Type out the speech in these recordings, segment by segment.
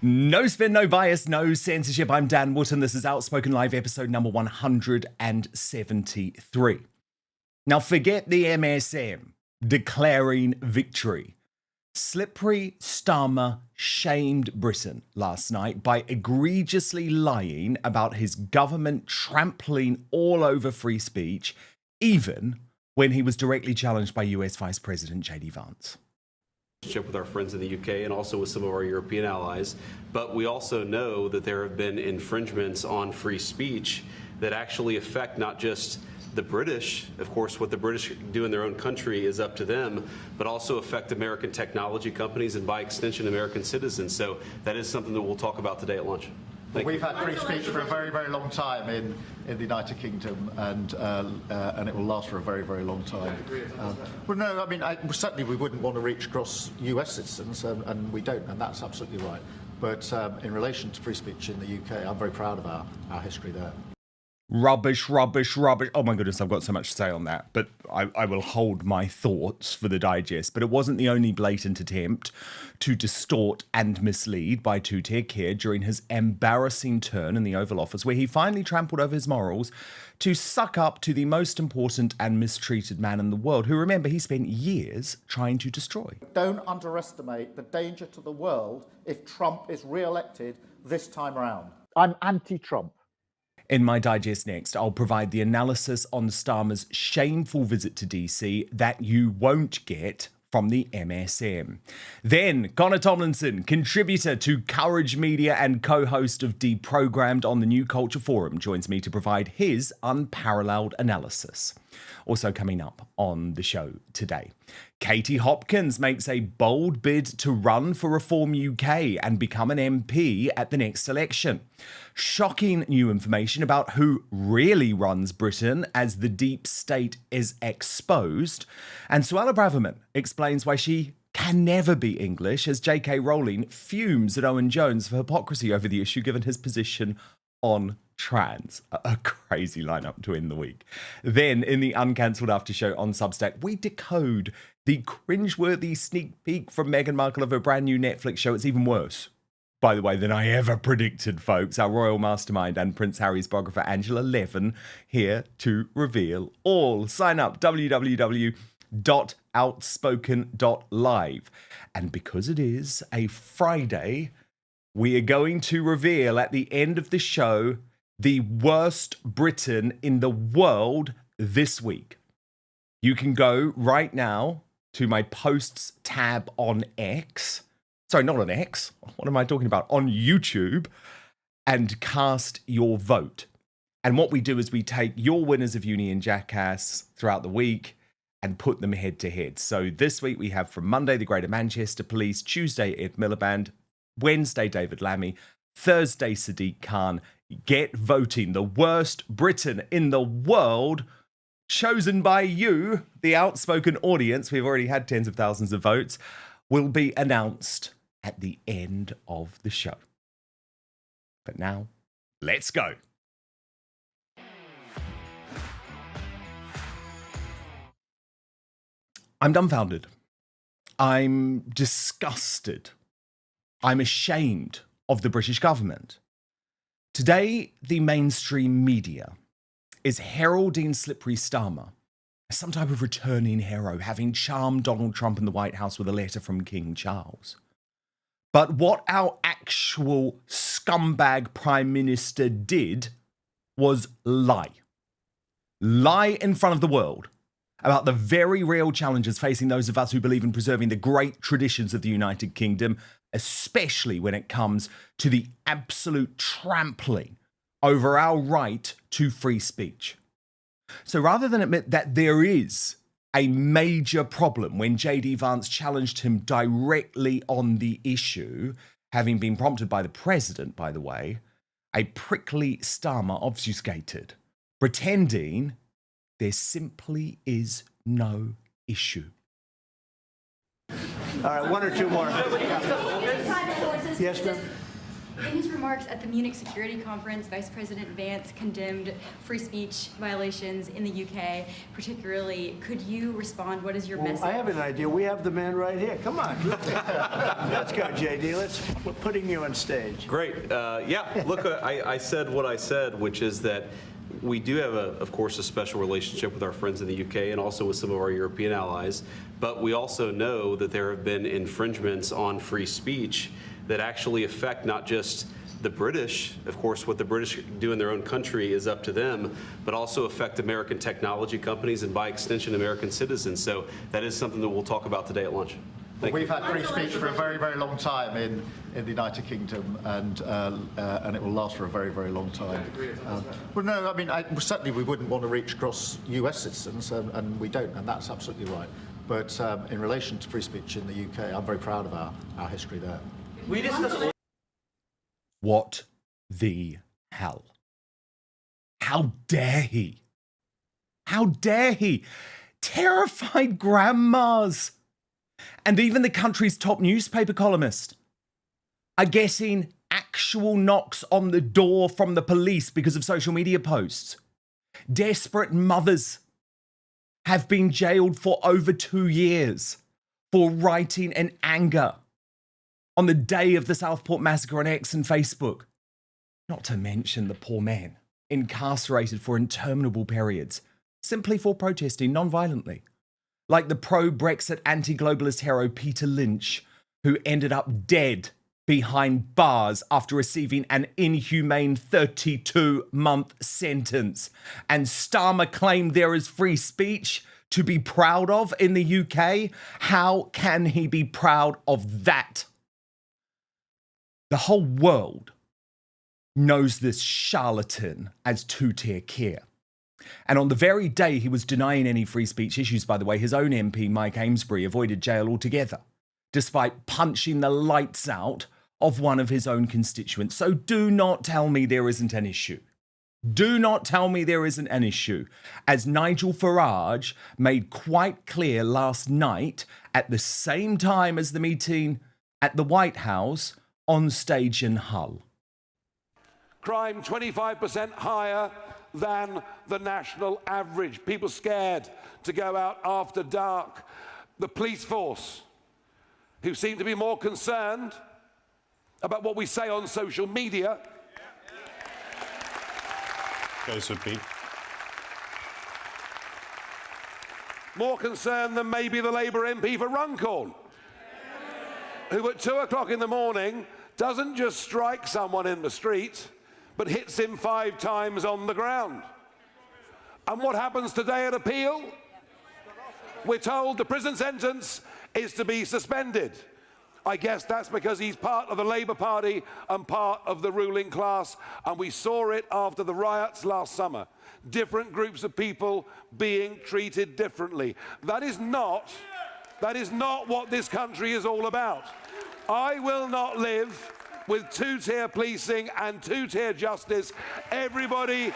No spin, no bias, no censorship. I'm Dan Wootton. This is Outspoken Live episode number 173. Now, forget the MSM declaring victory. Slippery Starmer shamed Britain last night by egregiously lying about his government trampling all over free speech, even when he was directly challenged by US Vice President JD Vance. With our friends in the UK and also with some of our European allies, but we also know that there have been infringements on free speech that actually affect not just the British, of course what the British do in their own country is up to them, but also affect American technology companies and by extension American citizens. So that is something that we'll talk about today at lunch. We've had free speech for a very, very long time in the United Kingdom, and it will last for a very, very long time. Well, no, I mean, certainly we wouldn't want to reach across US citizens, and we don't, and that's absolutely right. But in relation to free speech in the UK, I'm very proud of our history there. Rubbish, rubbish, rubbish. Oh my goodness, I've got so much to say on that, but I will hold my thoughts for the digest. But it wasn't the only blatant attempt to distort and mislead by Two Tier Keir during his embarrassing turn in the Oval Office, where he finally trampled over his morals to suck up to the most important and mistreated man in the world, who, remember, he spent years trying to destroy. Don't underestimate the danger to the world if Trump is re-elected this time around. I'm anti-Trump. In my digest next, I'll provide the analysis on Starmer's shameful visit to DC that you won't get from the MSM. Then, Connor Tomlinson, contributor to Courage Media and co-host of Deprogrammed on the New Culture Forum, joins me to provide his unparalleled analysis. Also coming up on the show today, Katie Hopkins makes a bold bid to run for Reform UK and become an MP at the next election. Shocking new information about who really runs Britain as the deep state is exposed. And Suella Braverman explains why she can never be English as J.K. Rowling fumes at Owen Jones for hypocrisy over the issue given his position on trans. A crazy lineup to end the week. Then, in the uncancelled after show on Substack, we decode the cringeworthy sneak peek from Meghan Markle of her brand new Netflix show. It's even worse, by the way, than I ever predicted, folks. Our royal mastermind and Prince Harry's biographer Angela Levin here to reveal all. Sign up, www.outspoken.live. And because it is a Friday, we are going to reveal at the end of the show the worst Briton in the world this week. You can go right now to my posts tab on X. Sorry, not on X. What am I talking about? On YouTube, and cast your vote. And what we do is we take your winners of Uni and Jackass throughout the week and put them head to head. So this week we have from Monday, the Greater Manchester Police, Tuesday, Ed Miliband, Wednesday, David Lammy, Thursday, Sadiq Khan. Get voting. The worst Briton in the world, chosen by you, the outspoken audience. We've already had tens of thousands of votes, will be announced at the end of the show. But now, let's go. I'm dumbfounded. I'm disgusted. I'm ashamed of the British government. Today, the mainstream media is heralding Slippery Starmer as some type of returning hero, having charmed Donald Trump in the White House with a letter from King Charles. But what our actual scumbag Prime Minister did was lie. Lie in front of the world about the very real challenges facing those of us who believe in preserving the great traditions of the United Kingdom, especially when it comes to the absolute trampling over our right to free speech. So rather than admit that there is a major problem when JD Vance challenged him directly on the issue, having been prompted by the president, by the way, a prickly Starmer obfuscated, pretending there simply is no issue. All right, one or two more. Yes, ma'am. In his remarks at the Munich Security Conference, Vice President Vance condemned free speech violations in the UK, particularly. Could you respond? What is your message? I have an idea. We have the man right here. Come on. Let's go, JD. We're putting you on stage. Great. Yeah, look, I said what I said, which is that we do have, of course, a special relationship with our friends in the UK and also with some of our European allies. But we also know that there have been infringements on free speech that actually affect not just the British, of course, what the British do in their own country is up to them, but also affect American technology companies and by extension American citizens. So that is something that we'll talk about today at lunch. We've had free speech for a very, very long time in the United Kingdom, and it will last for a very, very long time. Well, no, I mean, certainly we wouldn't want to reach across US citizens, and we don't, and that's absolutely right. But in relation to free speech in the UK, I'm very proud of our history there. What the hell? How dare he? How dare he? Terrified grandmas and even the country's top newspaper columnist are getting actual knocks on the door from the police because of social media posts. Desperate mothers have been jailed for over 2 years for writing in anger on the day of the Southport massacre on X and Facebook. Not to mention the poor men incarcerated for interminable periods simply for protesting non-violently. Like the pro-Brexit anti-globalist hero Peter Lynch, who ended up dead behind bars after receiving an inhumane 32-month sentence. And Starmer claimed there is free speech to be proud of in the UK. How can he be proud of that? The whole world knows this charlatan as Two Tier Keir. And on the very day he was denying any free speech issues, by the way, his own MP, Mike Amesbury, avoided jail altogether, despite punching the lights out of one of his own constituents. So do not tell me there isn't an issue. Do not tell me there isn't an issue, as Nigel Farage made quite clear last night at the same time as the meeting at the White House on stage in Hull. Crime 25% higher than the national average. People scared to go out after dark. The police force, who seem to be more concerned about what we say on social media. More concerned than maybe the Labour MP for Runcorn, who at 2 o'clock in the morning doesn't just strike someone in the street, but hits him 5 times on the ground. And what happens today at appeal? We're told the prison sentence is to be suspended. I guess that's because he's part of the Labour Party and part of the ruling class, and we saw it after the riots last summer. Different groups of people being treated differently. That is not what this country is all about. I will not live with two-tier policing and two-tier justice. Everybody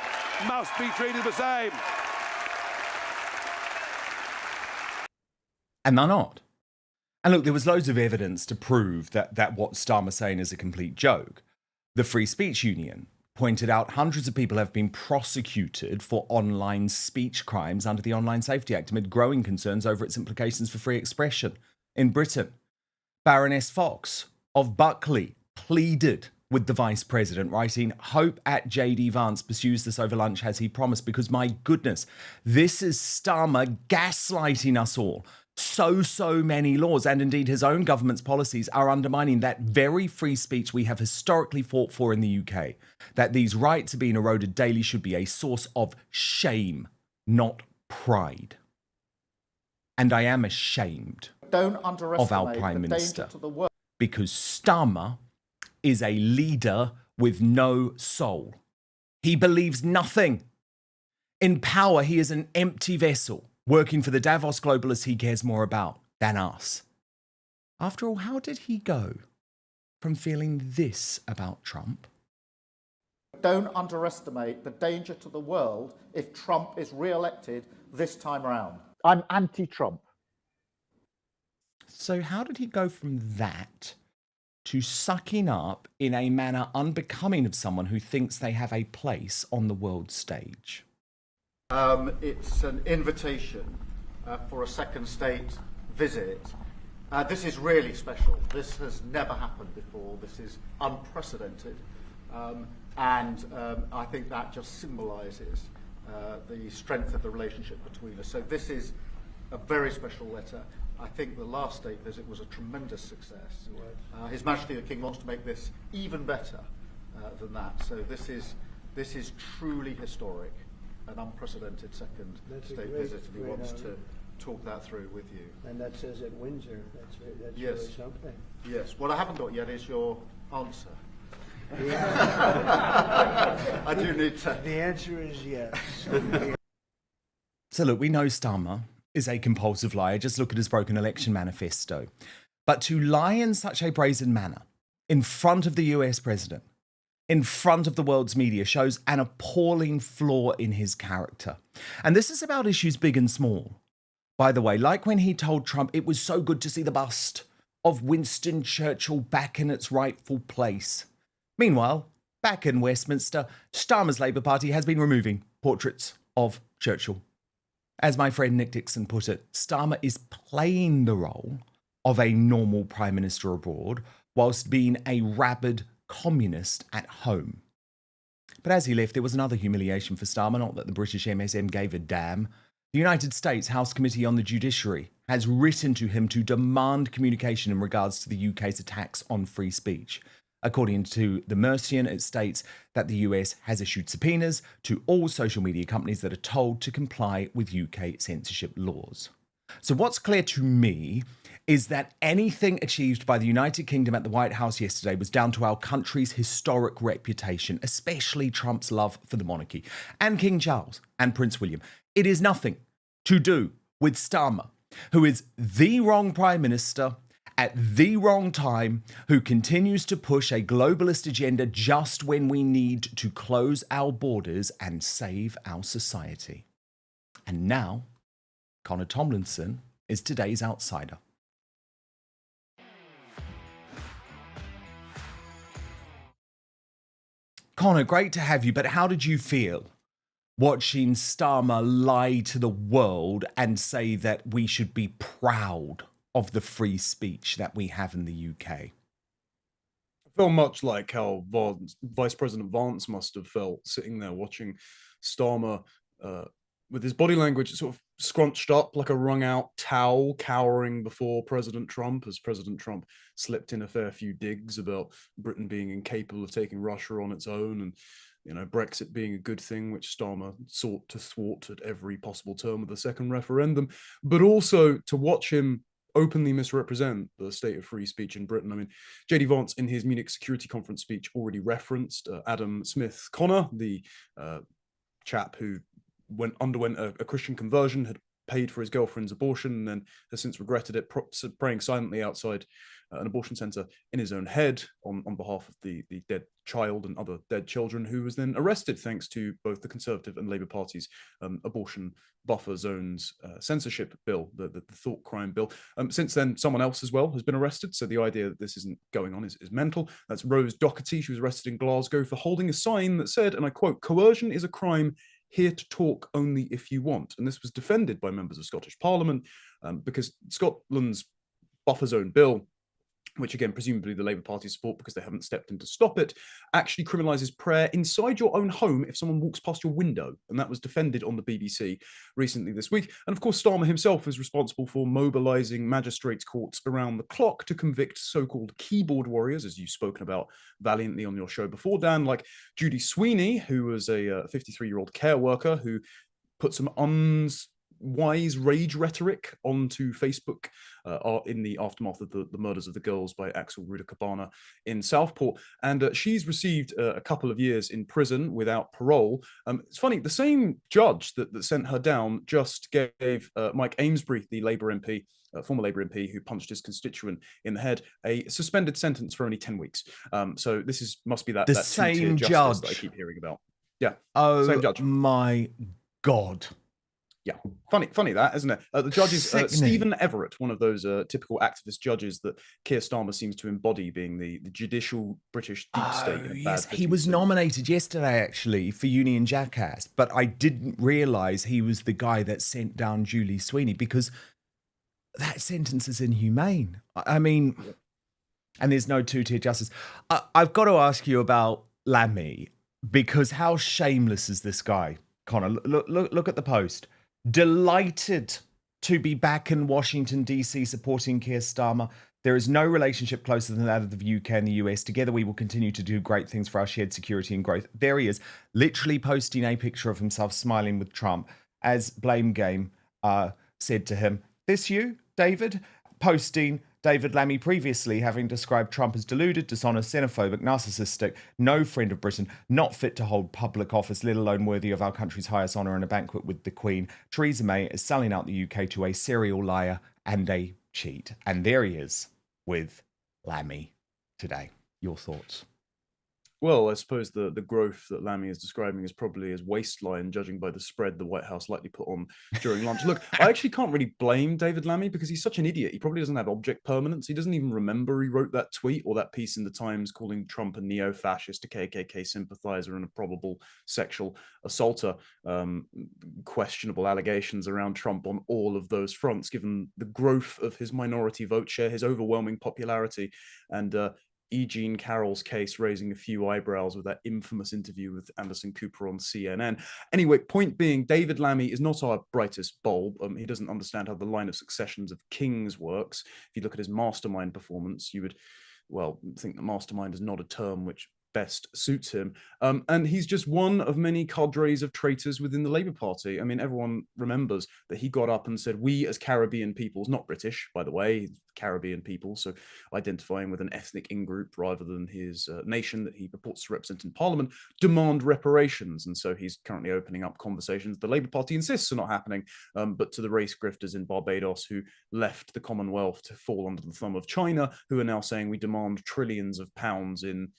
must be treated the same. And they're not. And look, there was loads of evidence to prove that what Starmer's saying is a complete joke. The Free Speech Union pointed out hundreds of people have been prosecuted for online speech crimes under the Online Safety Act amid growing concerns over its implications for free expression in Britain. Baroness Fox of Buckley pleaded with the Vice President, writing, "Hope at JD Vance pursues this over lunch as he promised, because my goodness, this is Starmer gaslighting us all. So many laws, and indeed his own government's policies, are undermining that very free speech we have historically fought for in the UK. That these rights are being eroded daily should be a source of shame, not pride." And I am ashamed of our Prime Minister, because Starmer is a leader with no soul. He believes nothing. In power, he is an empty vessel, working for the Davos globalists he cares more about than us. After all, how did he go from feeling this about Trump? Don't underestimate the danger to the world if Trump is re-elected this time around. I'm anti-Trump. So how did he go from that to sucking up in a manner unbecoming of someone who thinks they have a place on the world stage? It's an invitation for a second state visit. This is really special. This has never happened before. This is unprecedented. And I think that just symbolises the strength of the relationship between us. So this is a very special letter. I think the last state visit was a tremendous success. His Majesty the King wants to make this even better than that. So this is truly historic, an unprecedented second state visit, and he wants to talk that through with you. And that says at Windsor. That's Yes. really something. Yes. What I haven't got yet is your answer. I do need to. The answer is yes. So look, we know Starmer is a compulsive liar. Just look at his broken election manifesto. But to lie in such a brazen manner in front of the US president, in front of the world's media, shows an appalling flaw in his character. And this is about issues big and small. By the way, like when he told Trump it was so good to see the bust of Winston Churchill back in its rightful place. Meanwhile, back in Westminster, Starmer's Labour Party has been removing portraits of Churchill. As my friend Nick Dixon put it, Starmer is playing the role of a normal Prime Minister abroad whilst being a rabid communist at home. But as he left, there was another humiliation for Starmer, not that the British MSM gave a damn. The United States House Committee on the Judiciary has written to him to demand communication in regards to the UK's attacks on free speech. According to the Mercian, it states that the US has issued subpoenas to all social media companies that are told to comply with UK censorship laws. So what's clear to me is that anything achieved by the United Kingdom at the White House yesterday was down to our country's historic reputation, especially Trump's love for the monarchy and King Charles and Prince William. It is nothing to do with Starmer, who is the wrong Prime Minister at the wrong time, who continues to push a globalist agenda just when we need to close our borders and save our society. And now, Connor Tomlinson is today's outsider. Connor, great to have you, but how did you feel watching Starmer lie to the world and say that we should be proud of the free speech that we have in the UK? I felt much like how Vice President Vance must have felt sitting there watching Starmer with his body language sort of scrunched up like a wrung-out towel, cowering before President Trump, as President Trump slipped in a fair few digs about Britain being incapable of taking Russia on its own, and Brexit being a good thing, which Starmer sought to thwart at every possible term of the second referendum, but also to watch him openly misrepresent the state of free speech in Britain. I mean, JD Vance in his Munich Security Conference speech already referenced Adam Smith Connor, the chap who underwent a Christian conversion, had paid for his girlfriend's abortion, and then has since regretted it, praying silently outside an abortion centre in his own head on behalf of the dead child and other dead children, who was then arrested thanks to both the Conservative and Labour Party's abortion buffer zones censorship bill, the thought crime bill. Since then, someone else as well has been arrested, so the idea that this isn't going on is mental. That's Rose Doherty. She was arrested in Glasgow for holding a sign that said, and I quote, "Coercion is a crime, here to talk only if you want." And this was defended by members of Scottish Parliament because Scotland's buffer zone bill, which again, presumably the Labour Party support because they haven't stepped in to stop it, actually criminalises prayer inside your own home if someone walks past your window. And that was defended on the BBC recently this week. And of course, Starmer himself is responsible for mobilising magistrates' courts around the clock to convict so-called keyboard warriors, as you've spoken about valiantly on your show before, Dan, like Judy Sweeney, who was a 53-year-old care worker who put some unwise rage rhetoric onto Facebook in the aftermath of the murders of the girls by Axel Ruda-Cabana in Southport. And she's received a couple of years in prison without parole. It's funny, the same judge that sent her down just gave Mike Amesbury, the Labour MP, former Labour MP who punched his constituent in the head, a suspended sentence for only 10 weeks. So this must be that same two-tier judge that I keep hearing about. Yeah, Oh same judge. My God. Yeah, funny that, isn't it? The judges, Sickening. Stephen Everett, one of those typical activist judges that Keir Starmer seems to embody, being the judicial British deep state in a Yes, bad he was nominated yesterday actually for Union Jackass, but I didn't realise he was the guy that sent down Julie Sweeney, because that sentence is inhumane. I mean, and there's no two-tier justice. I've got to ask you about Lammy, because how shameless is this guy, Connor? Look at the post. Delighted to be back in Washington, D.C. supporting Keir Starmer. There is no relationship closer than that of the UK and the US. Together, we will continue to do great things for our shared security and growth. There he is, literally posting a picture of himself smiling with Trump, as Blame Game said to him, "This you, David?" Posting David Lammy previously having described Trump as deluded, dishonest, xenophobic, narcissistic, no friend of Britain, not fit to hold public office, let alone worthy of our country's highest honour and a banquet with the Queen. Theresa May is selling out the UK to a serial liar and a cheat. And there he is with Lammy today. Your thoughts? Well, I suppose the growth that Lammy is describing is probably his waistline, judging by the spread the White House likely put on during lunch. Look, I actually can't really blame David Lammy, because he's such an idiot. He probably doesn't have object permanence. He doesn't even remember he wrote that tweet or that piece in the Times calling Trump a neo-fascist, a KKK sympathizer, and a probable sexual assaulter. Questionable allegations around Trump on all of those fronts, given the growth of his minority vote share, his overwhelming popularity, and E. Jean Carroll's case raising a few eyebrows with that infamous interview with Anderson Cooper on CNN. Anyway, point being, David Lammy is not our brightest bulb. He doesn't understand how the line of successions of kings works. If you look at his mastermind performance, you would, well, think that mastermind is not a term which best suits him. And he's just one of many cadres of traitors within the Labour Party. I mean, everyone remembers that he got up and said, "We as Caribbean peoples," not British, by the way, Caribbean people, so identifying with an ethnic in-group rather than his nation that he purports to represent in Parliament, demand reparations. And so he's currently opening up conversations the Labour Party insists are not happening, but to the race grifters in Barbados who left the Commonwealth to fall under the thumb of China, who are now saying we demand trillions of pounds in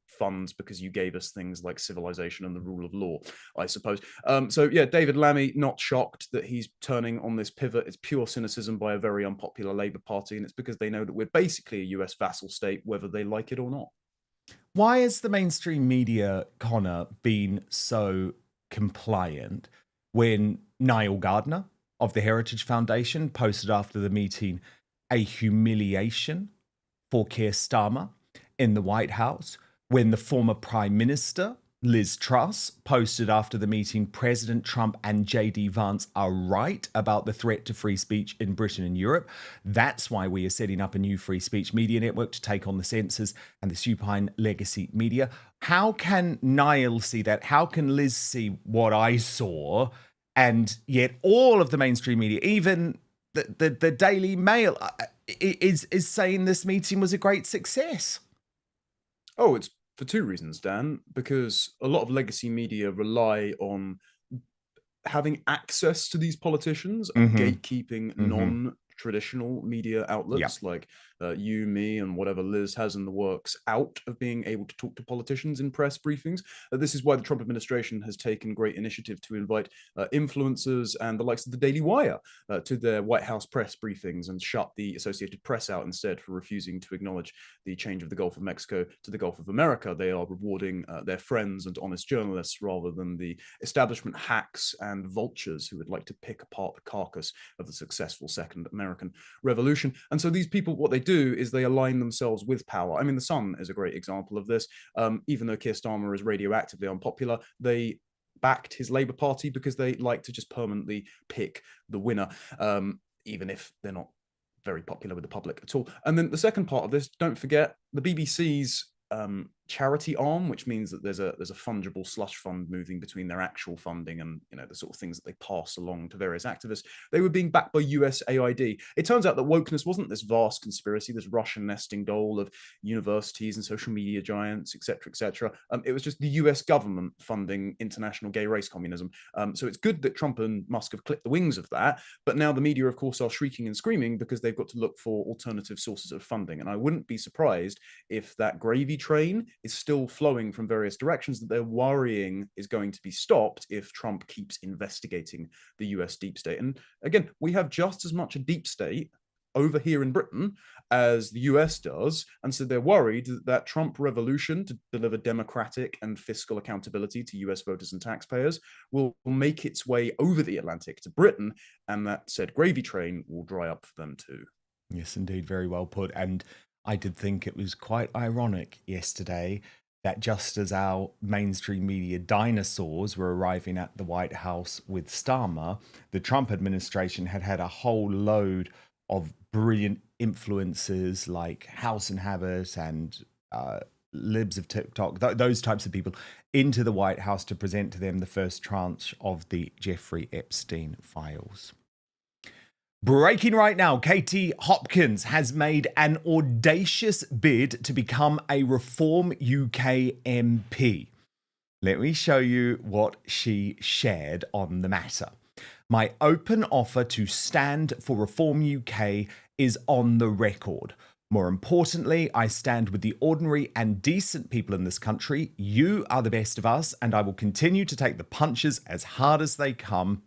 funds because you gave us things like civilization and the rule of law, I suppose. So yeah, David Lammy, not shocked that he's turning on this pivot. It's pure cynicism by a very unpopular Labour Party, and it's because they know that we're basically a US vassal state, whether they like it or not. Why has the mainstream media, Connor, been so compliant when Niall Gardner of the Heritage Foundation posted after the meeting a humiliation for Keir Starmer in the White House, when the former Prime Minister, Liz Truss, posted after the meeting, President Trump and JD Vance are right about the threat to free speech in Britain and Europe. That's why we are setting up a new free speech media network to take on the censors and the supine legacy media. How can Niall see that? How can Liz see what I saw? And yet all of the mainstream media, even the Daily Mail, is saying this meeting was a great success. Oh, it's for two reasons, Dan, because a lot of legacy media rely on having access to these politicians and gatekeeping non-traditional media outlets like you, me, and whatever Liz has in the works out of being able to talk to politicians in press briefings. This is why the Trump administration has taken great initiative to invite influencers and the likes of the Daily Wire to their White House press briefings and shut the Associated Press out instead for refusing to acknowledge the change of the Gulf of Mexico to the Gulf of America. They are rewarding their friends and honest journalists rather than the establishment hacks and vultures who would like to pick apart the carcass of the successful Second American Revolution. And so these people, what they do is they align themselves with power. I mean, the Sun is a great example of this. Even though Keir Starmer is radioactively unpopular, they backed his Labour Party because they like to just permanently pick the winner, even if they're not very popular with the public at all. And then the second part of this, don't forget the BBC's charity arm, which means that there's a fungible slush fund moving between their actual funding and, you know, the sort of things that they pass along to various activists. They were being backed by USAID. It turns out that wokeness wasn't this vast conspiracy, this Russian nesting doll of universities and social media giants, etc., etc. It was just the US government funding international gay race communism. So it's good that Trump and Musk have clipped the wings of that, but now the media, of course, are shrieking and screaming because they've got to look for alternative sources of funding. And I wouldn't be surprised if that gravy train is still flowing from various directions that they're worrying is going to be stopped if Trump keeps investigating the US deep state. And again, we have just as much a deep state over here in Britain as the US does. And so they're worried that that Trump revolution to deliver democratic and fiscal accountability to US voters and taxpayers will make its way over the Atlantic to Britain, and that said gravy train will dry up for them too. Yes, indeed. Very well put. And I did think it was quite ironic yesterday that just as our mainstream media dinosaurs were arriving at the White House with Starmer, the Trump administration had a whole load of brilliant influencers like House and Habit and libs of TikTok, those types of people, into the White House to present to them the first tranche of the Jeffrey Epstein files. Breaking right now, Katie Hopkins has made an audacious bid to become a Reform UK MP. Let me show you what she shared on the matter. My open offer to stand for Reform UK is on the record. More importantly, I stand with the ordinary and decent people in this country. You are the best of us, and I will continue to take the punches as hard as they come.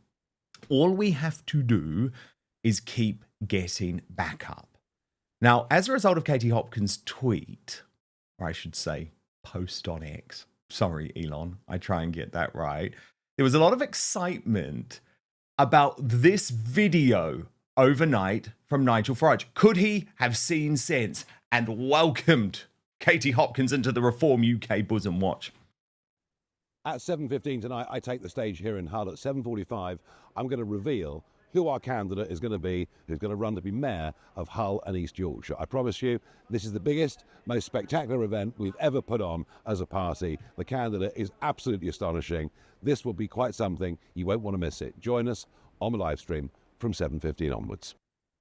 All we have to do is keep getting back up. Now, as a result of Katie Hopkins' tweet, or I should say post on X, sorry, Elon, I try and get that right, there was a lot of excitement about this video overnight from Nigel Farage. Could he have seen sense and welcomed Katie Hopkins into the Reform UK bosom? Watch. At 7:15 tonight, I take the stage here in Hull. At 7:45, I'm going to reveal who our candidate is going to be, who's going to run to be mayor of Hull and East Yorkshire. I promise you, this is the biggest, most spectacular event we've ever put on as a party. The candidate is absolutely astonishing. This will be quite something. You won't want to miss it. Join us on the live stream from 7:15 onwards.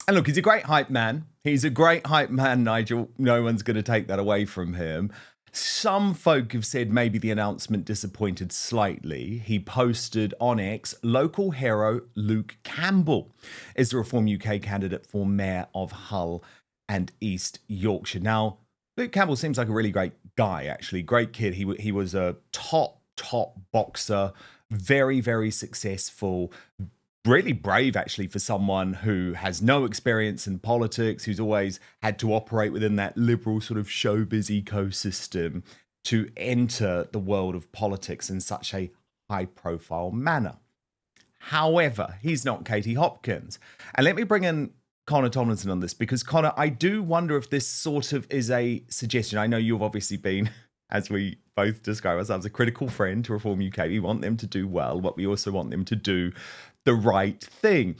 And look, he's a great hype man. He's a great hype man, Nigel. No one's going to take that away from him. Some folk have said maybe the announcement disappointed slightly. He posted on X, local hero Luke Campbell is the Reform UK candidate for mayor of Hull and East Yorkshire. Now, Luke Campbell seems like a really great guy, actually. Great kid. He was a top boxer, very, very successful, really brave, actually, for someone who has no experience in politics, who's always had to operate within that liberal sort of showbiz ecosystem to enter the world of politics in such a high-profile manner. However, he's not Katie Hopkins. And let me bring in Connor Tomlinson on this, because, Connor, I do wonder if this sort of is a suggestion. I know you've obviously been, as we both describe ourselves, a critical friend to Reform UK. We want them to do well, but we also want them to do the right thing.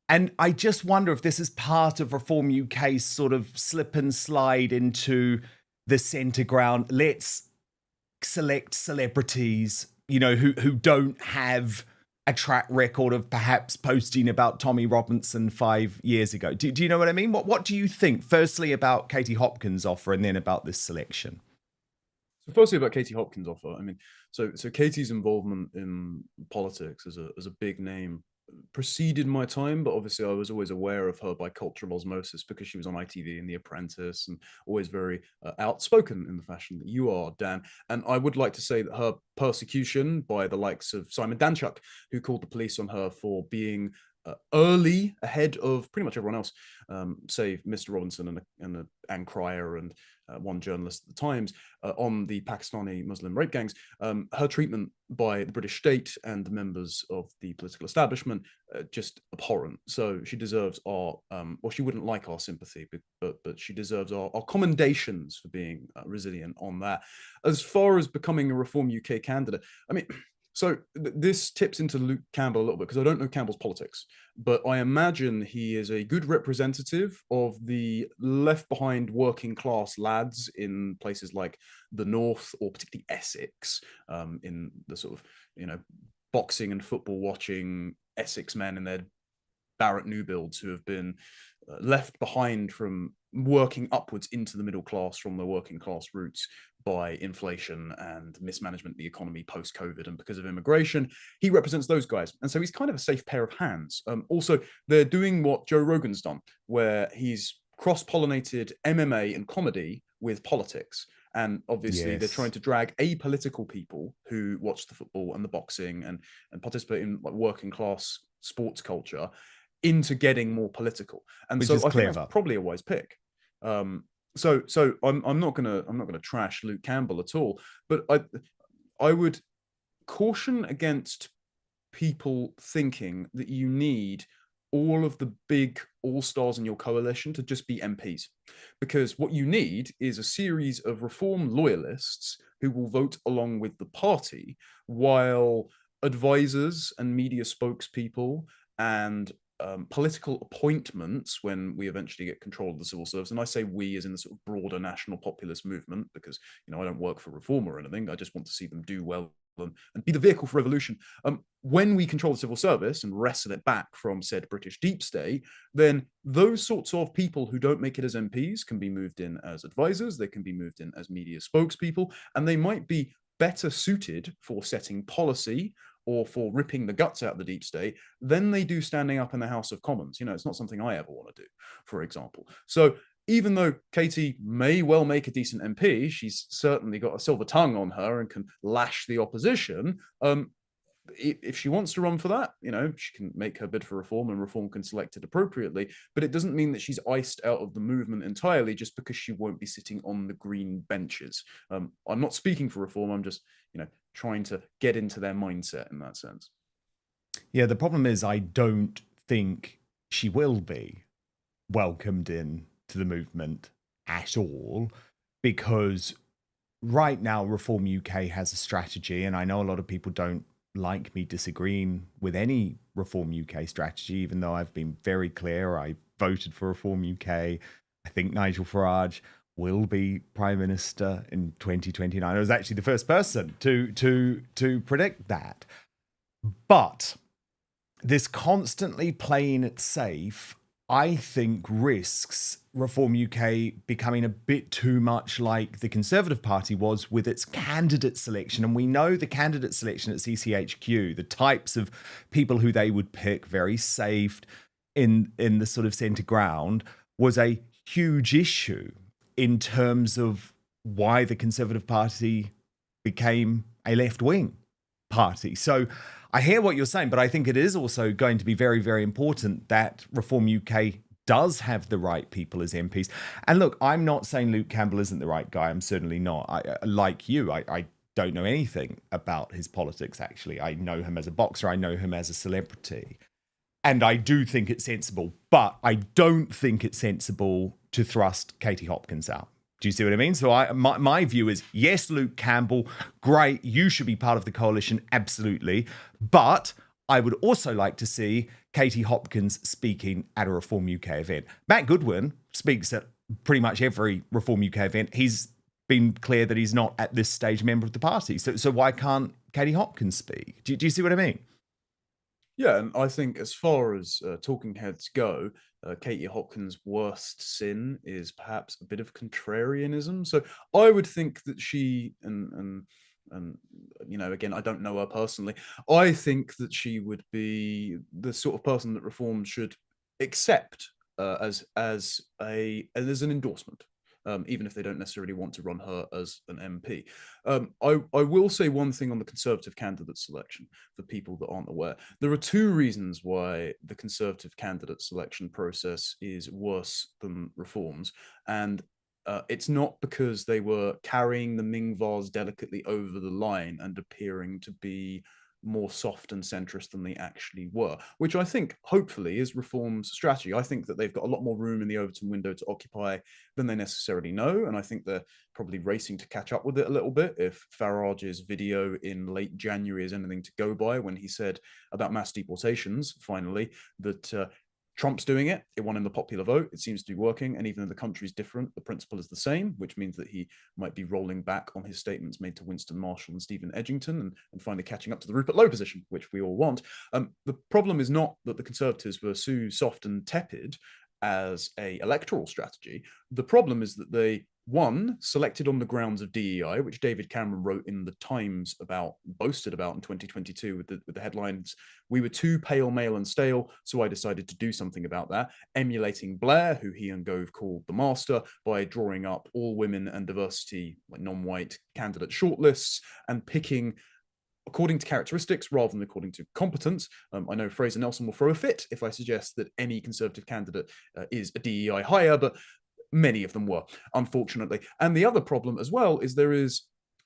And I just wonder if this is part of Reform UK's sort of slip and slide into the centre ground. Let's select celebrities, you know, who don't have a track record of perhaps posting about Tommy Robinson 5 years ago. Do you know what I mean? What do you think, firstly, about Katie Hopkins' offer and then about this selection? So firstly, about Katie Hopkins' offer, I mean, so Katie's involvement in politics as a big name preceded my time, but obviously I was always aware of her by cultural osmosis because she was on ITV and The Apprentice and always very outspoken in the fashion that you are, Dan. And I would like to say that her persecution by the likes of Simon Danchuk, who called the police on her for being early ahead of pretty much everyone else, save Mr. Robinson and Anne Cryer and one journalist at the Times, on the Pakistani Muslim rape gangs. Her treatment by the British state and the members of the political establishment, just abhorrent. So she deserves our, well, she wouldn't like our sympathy, but she deserves our commendations for being resilient on that. As far as becoming a Reform UK candidate, I mean, so this tips into Luke Campbell a little bit because I don't know Campbell's politics, but I imagine he is a good representative of the left behind working class lads in places like the North or particularly Essex, in the sort of, you know, boxing and football watching Essex men in their Barrett new builds who have been left behind from working upwards into the middle class from the working class roots by inflation and mismanagement of the economy post-COVID and because of immigration. He represents those guys. And so he's kind of a safe pair of hands. Also, they're doing what Joe Rogan's done, where he's cross-pollinated MMA and comedy with politics. And obviously they're Yes. trying to drag apolitical people who watch the football and the boxing and participate in like working class sports culture into getting more political. And Which so is I think clever. that's probably a wise pick. So I'm not gonna trash Luke Campbell at all, but I would caution against people thinking that you need all of the big all-stars in your coalition to just be MPs, because what you need is a series of reform loyalists who will vote along with the party, while advisors and media spokespeople and political appointments, when we eventually get control of the civil service, and I say we as in the sort of broader national populist movement, because I don't work for Reform or anything, I just want to see them do well and be the vehicle for revolution. When we control the civil service and wrestle it back from said British deep state, then those sorts of people who don't make it as MPs can be moved in as advisors, they can be moved in as media spokespeople, and they might be better suited for setting policy or for ripping the guts out of the deep state than they do standing up in the House of Commons. It's not something I ever want to do, for example. So even though Katie may well make a decent MP, she's certainly got a silver tongue on her and can lash the opposition. If she wants to run for that, she can make her bid for reform and reform can select it appropriately. But it doesn't mean that she's iced out of the movement entirely just because she won't be sitting on the green benches. I'm not speaking for reform. I'm just, trying to get into their mindset in that sense. Yeah, the problem is I don't think she will be welcomed in to the movement at all, because right now Reform UK has a strategy, and I know a lot of people don't like me disagreeing with any Reform UK strategy, even though I've been very clear. I voted for Reform UK. I think Nigel Farage will be Prime Minister in 2029. I was actually the first person to predict that. But this constantly playing it safe, I think, risks Reform UK becoming a bit too much like the Conservative Party was with its candidate selection. And we know the candidate selection at CCHQ, the types of people who they would pick, very safe in the sort of centre ground, was a huge issue in terms of why the Conservative Party became a left-wing party. So I hear what you're saying, but I think it is also going to be very, very important that Reform UK does have the right people as MPs. And look, I'm not saying Luke Campbell isn't the right guy. I'm certainly not. Like you, I don't know anything about his politics, actually. I know him as a boxer. I know him as a celebrity. And I do think it's sensible, but I don't think it's sensible to thrust Katie Hopkins out. Do you see what I mean? So my view is, yes, Luke Campbell, great. You should be part of the coalition, absolutely. But I would also like to see Katie Hopkins speaking at a Reform UK event. Matt Goodwin speaks at pretty much every Reform UK event. He's been clear that he's not at this stage a member of the party. So why can't Katie Hopkins speak? Do you see what I mean? Yeah, and I think as far as talking heads go, Katie Hopkins' worst sin is perhaps a bit of contrarianism. So I would think that she, and again, I don't know her personally, I think that she would be the sort of person that Reform should accept as an endorsement. Even if they don't necessarily want to run her as an MP. I will say one thing on the Conservative candidate selection for people that aren't aware. There are two reasons why the Conservative candidate selection process is worse than Reform's. And it's not because they were carrying the Ming vase delicately over the line and appearing to be more soft and centrist than they actually were, which I think hopefully is Reform's strategy. I think that they've got a lot more room in the Overton window to occupy than they necessarily know, and I think they're probably racing to catch up with it a little bit. If Farage's video in late January is anything to go by, when he said about mass deportations, finally, that Trump's doing it. It won in the popular vote. It seems to be working. And even though the country's different, the principle is the same, which means that he might be rolling back on his statements made to Winston Marshall and Stephen Edgington and finally catching up to the Rupert Lowe position, which we all want. The problem is not that the Conservatives were so soft and tepid as a electoral strategy. The problem is that they One, selected on the grounds of DEI, which David Cameron wrote in the Times boasted about in 2022 with the headlines, "We were too pale, male and stale, so I decided to do something about that," emulating Blair, who he and Gove called the master, by drawing up all women and diversity, like non-white candidate shortlists, and picking according to characteristics rather than according to competence. I know Fraser Nelson will throw a fit if I suggest that any Conservative candidate is a DEI hire, but many of them were, unfortunately. And the other problem as well is there is,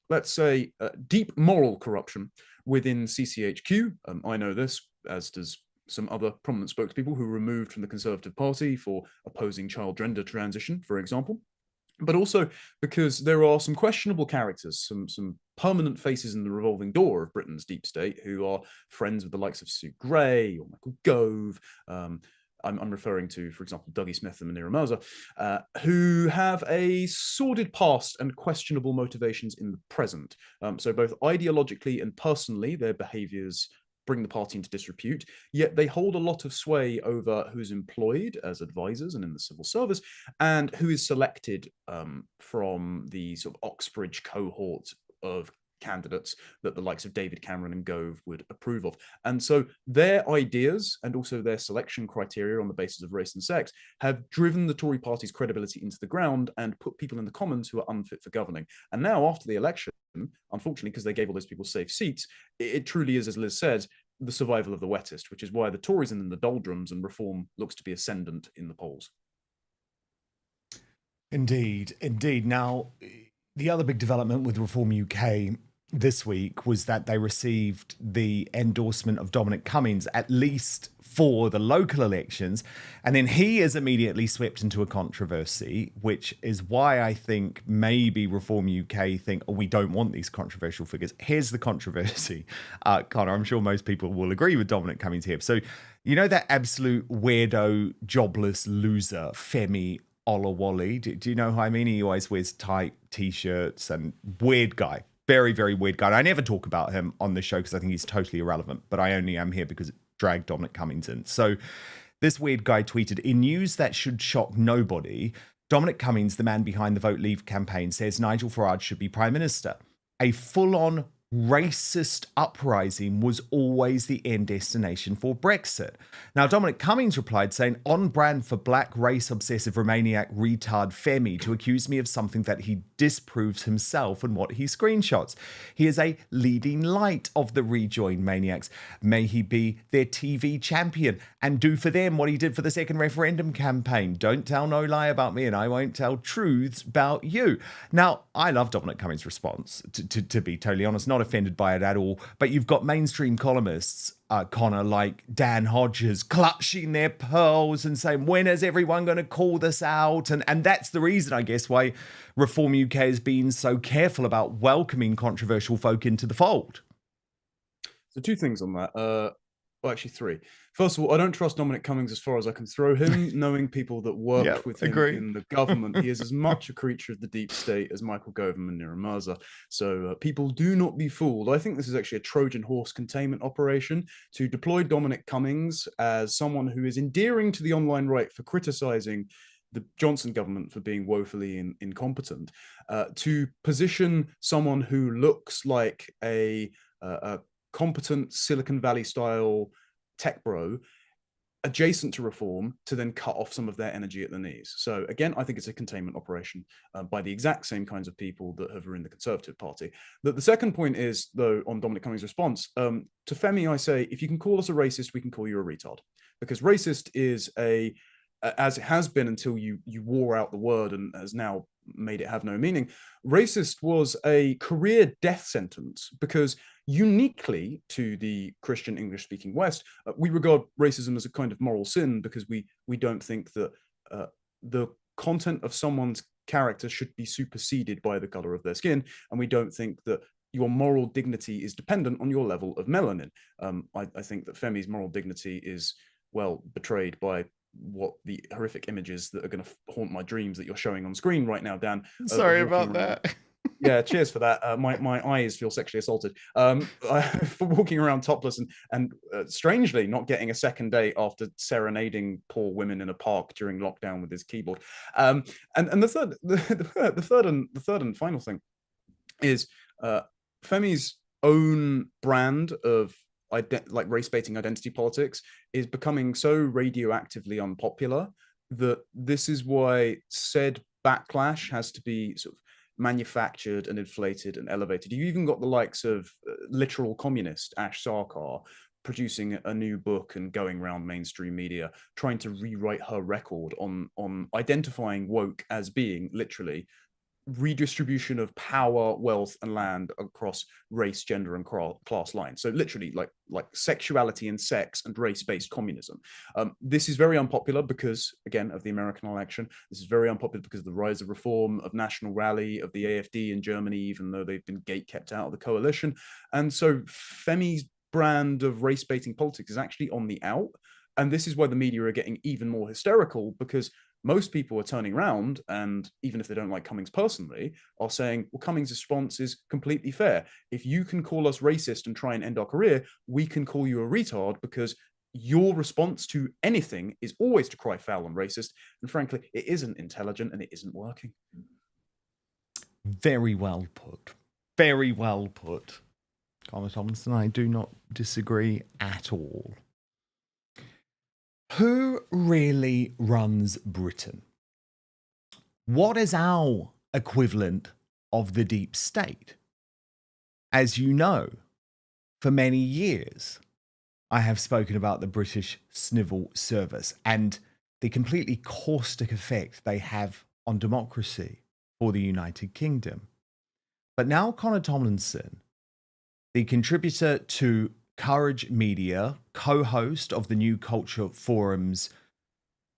let's say, deep moral corruption within CCHQ. I know this, as does some other prominent spokespeople who were removed from the Conservative Party for opposing child gender transition, for example. But also because there are some questionable characters, some permanent faces in the revolving door of Britain's deep state who are friends with the likes of Sue Gray or Michael Gove. I'm referring to, for example, Dougie Smith and Munira Mirza, who have a sordid past and questionable motivations in the present. So both ideologically and personally, their behaviours bring the party into disrepute, yet they hold a lot of sway over who's employed as advisors and in the civil service, and who is selected from the sort of Oxbridge cohort of candidates that the likes of David Cameron and Gove would approve of. And so their ideas and also their selection criteria on the basis of race and sex have driven the Tory party's credibility into the ground and put people in the Commons who are unfit for governing. And now after the election, unfortunately, because they gave all those people safe seats, it truly is, as Liz said, the survival of the wettest, which is why the Tories are in the doldrums and Reform looks to be ascendant in the polls. Indeed, indeed. Now, the other big development with Reform UK this week was that they received the endorsement of Dominic Cummings, at least for the local elections. And then he is immediately swept into a controversy, which is why I think maybe Reform UK think, oh, we don't want these controversial figures. Here's the controversy. Connor, I'm sure most people will agree with Dominic Cummings here. So, you know that absolute weirdo, jobless loser, Femi Olawale? Do you know who I mean? He always wears tight T-shirts and weird guy. Very, very weird guy. And I never talk about him on the show because I think he's totally irrelevant, but I only am here because it dragged Dominic Cummings in. So this weird guy tweeted, in news that should shock nobody, Dominic Cummings, the man behind the Vote Leave campaign, says Nigel Farage should be Prime Minister. A full-on racist uprising was always the end destination for Brexit. Now, Dominic Cummings replied saying, on brand for black race-obsessive Romaniac retard Femi to accuse me of something that he disproves himself and what he screenshots. He is a leading light of the rejoined maniacs. May he be their TV champion and do for them what he did for the second referendum campaign. Don't tell no lie about me and I won't tell truths about you. Now, I love Dominic Cummings' response, to be totally honest, not offended by it at all, but you've got mainstream columnists, Connor, like Dan Hodges, clutching their pearls and saying, when is everyone going to call this out? And that's the reason, I guess, why Reform UK has been so careful about welcoming controversial folk into the fold. So two things on that. Well, actually three. First of all, I don't trust Dominic Cummings as far as I can throw him. Knowing people that worked with him in the government, he is as much a creature of the deep state as Michael Gove and Munira Mirza. So people do not be fooled. I think this is actually a Trojan horse containment operation to deploy Dominic Cummings as someone who is endearing to the online right for criticising the Johnson government for being woefully incompetent, to position someone who looks like a competent Silicon Valley style tech bro adjacent to Reform to then cut off some of their energy at the knees. So again, I think it's a containment operation by the exact same kinds of people that have ruined the Conservative Party. The second point is, though, on Dominic Cummings' response, to Femi, I say, if you can call us a racist, we can call you a retard. Because racist is as it has been until you wore out the word and has now made it have no meaning. Racist was a career death sentence because uniquely to the Christian English-speaking West, we regard racism as a kind of moral sin because we don't think that the content of someone's character should be superseded by the color of their skin, and we don't think that your moral dignity is dependent on your level of melanin. I think that Femi's moral dignity is, well, betrayed by what the horrific images that are going to haunt my dreams that you're showing on screen right now, Dan. Sorry about that. Yeah, cheers for that. My eyes feel sexually assaulted for walking around topless and strangely not getting a second date after serenading poor women in a park during lockdown with his keyboard. And the third and final thing is Femi's own brand of like race baiting identity politics is becoming so radioactively unpopular that this is why said backlash has to be sort of manufactured and inflated and elevated. You even got the likes of literal communist Ash Sarkar producing a new book and going around mainstream media trying to rewrite her record on identifying woke as being literally redistribution of power, wealth, and land across race, gender, and class lines. So literally, like sexuality and sex and race-based communism. This is very unpopular because, again, of the American election. This is very unpopular because of the rise of reform, of National Rally, of the AfD in Germany, even though they've been gate-kept out of the coalition. And so Femi's brand of race-baiting politics is actually on the out. And this is why the media are getting even more hysterical, because most people are turning around, and even if they don't like Cummings personally, are saying, well, Cummings' response is completely fair. If you can call us racist and try and end our career, we can call you a retard, because your response to anything is always to cry foul and racist. And frankly, it isn't intelligent and it isn't working. Very well put. Very well put. Connor Tomlinson, I do not disagree at all. Who really runs Britain? What is our equivalent of the deep state? As you know, for many years, I have spoken about the British Civil Service and the completely caustic effect they have on democracy for the United Kingdom. But now Connor Tomlinson, the contributor to Courage Media, co-host of the New Culture Forum's